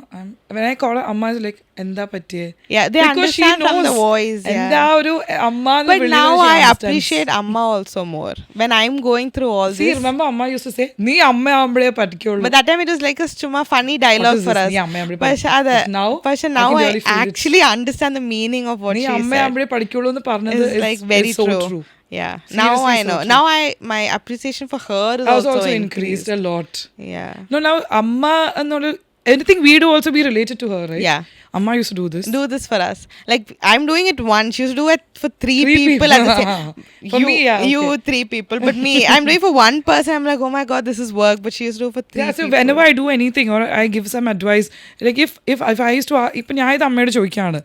A: when I call her, Amma is like, എന്താ പറ്റിയേ?
B: Yeah, they
A: Because she
B: understand from the
A: knows.
B: voice.
A: എന്താ
B: Yeah.
A: ഒരു അമ്മ എന്ന്
B: But
A: വിളിക്കുന്നത്
B: now
A: she
B: I
A: understands.
B: appreciate Amma also more. When I'm going through all
A: See,
B: this.
A: remember Amma used to say, നീ അമ്മയാവുമ്പോഴേ പഠിക്കുള്ളൂ.
B: But that time it was like a chuma funny
A: What
B: dialogue
A: is
B: for
A: this?
B: us.
A: നീ അമ്മയാവുമ്പോഴേ
B: പക്ഷെ
A: പഠിക്കൂ.
B: അത്
A: Now,
B: പക്ഷെ
A: I
B: now
A: can
B: I
A: really feel it.
B: actually understand the meaning of what
A: നീ
B: she said.
A: അമ്മയാവുമ്പോഴേ പഠിക്കുള്ളൂ എന്ന് പറഞ്ഞത്
B: It's like very
A: is so
B: true.
A: true.
B: Yeah. Now
A: Seriously,
B: I
A: so
B: know.
A: true.
B: Now my appreciation for her is
A: I was
B: also
A: also
B: increased.
A: increased a lot.
B: Yeah.
A: No, now Amma എന്നുള്ള anything we do also be related to her, right?
B: Yeah.
A: Amma used to do this.
B: Do this for us. Like I'm doing it once. She used to do it for three
A: Three
B: people at the same.
A: For
B: you,
A: me, yeah,
B: you
A: okay.
B: three people, but me, I'm doing for one person. I'm like, oh my god, this is work. But she used to do for three.
A: Yeah, so
B: people.
A: whenever I do anything or I give some advice, like if I used to, ഇപ്പം ഞാൻ ഇത് അമ്മയോട് ചോദിക്കുകയാണ്,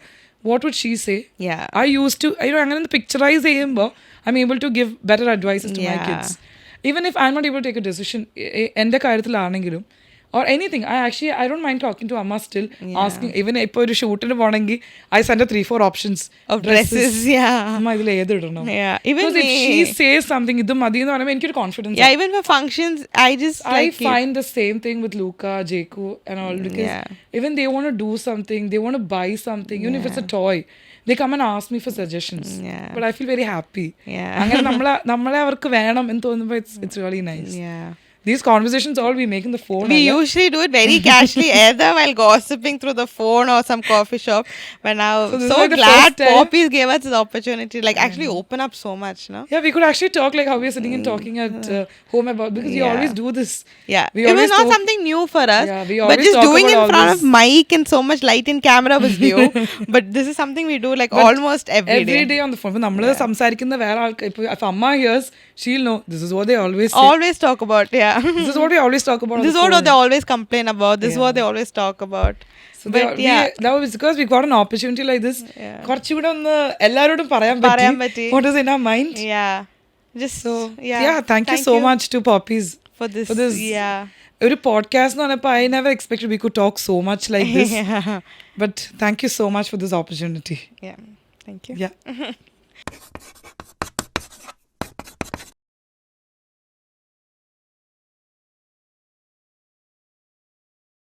A: what would she say?
B: Yeah.
A: I used to, അങ്ങനെ ഒന്ന് picturise ചെയ്യുമ്പോൾ I'm able to give better advices to my
B: Yeah.
A: kids. Even if I'm not able to take a decision, എൻ്റെ കാര്യത്തിലാണെങ്കിലും, or anything, I don't mind talking to Amma still, asking, even ഇപ്പോൾ ഒരു ഷൂട്ടിന് പോകണമെങ്കിൽ I send her 3-4 options
B: Of dresses. Yeah.
A: അമ്മ ഇതിൽ ഏത് ഇടണം?
B: Yeah. Even
A: Because if
B: me.
A: she says something, ഇത് മതി എന്ന് പറയുമ്പോൾ എനിക്കൊരു confidence.
B: Yeah. Even for functions, I just
A: I
B: like keep-
A: find the same thing with Luca, Jaco, and all because
B: Yeah.
A: even they want to do something, they want to buy something, even if it's a toy, they come and ask me for suggestions.
B: Yeah.
A: But I feel very happy.
B: Yeah.
A: അങ്ങനെ നമ്മളെ അവർക്ക് വേണം എന്ന് തോന്നുമ്പോൾ it's really nice.
B: Yeah.
A: These conversations all we make in the phone.
B: We
A: അല്ല?
B: usually do it very casually, either while gossiping through the phone or some coffee shop. But now,
A: So this is
B: so
A: like the
B: glad
A: first time.
B: Poppies gave us this opportunity, like actually open up so much, no?
A: Yeah, we could actually talk like how we're sitting and talking at home about, because you
B: Yeah.
A: always do this.
B: Yeah,
A: We
B: it was
A: always
B: not
A: talk-
B: something new for us.
A: Yeah, we
B: but
A: always
B: just
A: talk
B: doing
A: about
B: in
A: all
B: front
A: this.
B: of mic and so much light in camera was new. But this is something we do like
A: But
B: almost every day.
A: on the phone. നമ്മൾ സംസാരിക്കുന്ന വേറെ ആൾക്ക് if Amma hears, she'll know this is what they always say.
B: Always talk about, yeah.
A: This is what we always talk about. on
B: This is
A: the
B: what
A: phone.
B: they always complain about. This is what they always talk about.
A: So
B: But yeah.
A: that was because we got an opportunity like this.
B: Yeah.
A: കുറച്ചുകൂടെ ഒന്ന് എല്ലാവരോടും പറയാൻ
B: പറ്റി.
A: what is in our mind.
B: Yeah. Just
A: So
B: yeah.
A: thank you so much to Poppies
B: for this. Yeah.
A: ഒരു podcast എന്ന് പറഞ്ഞപ്പോൾ I never expected we could talk so much like this.
B: Yeah.
A: But thank you so much for this opportunity.
B: Yeah. Thank you.
A: Yeah.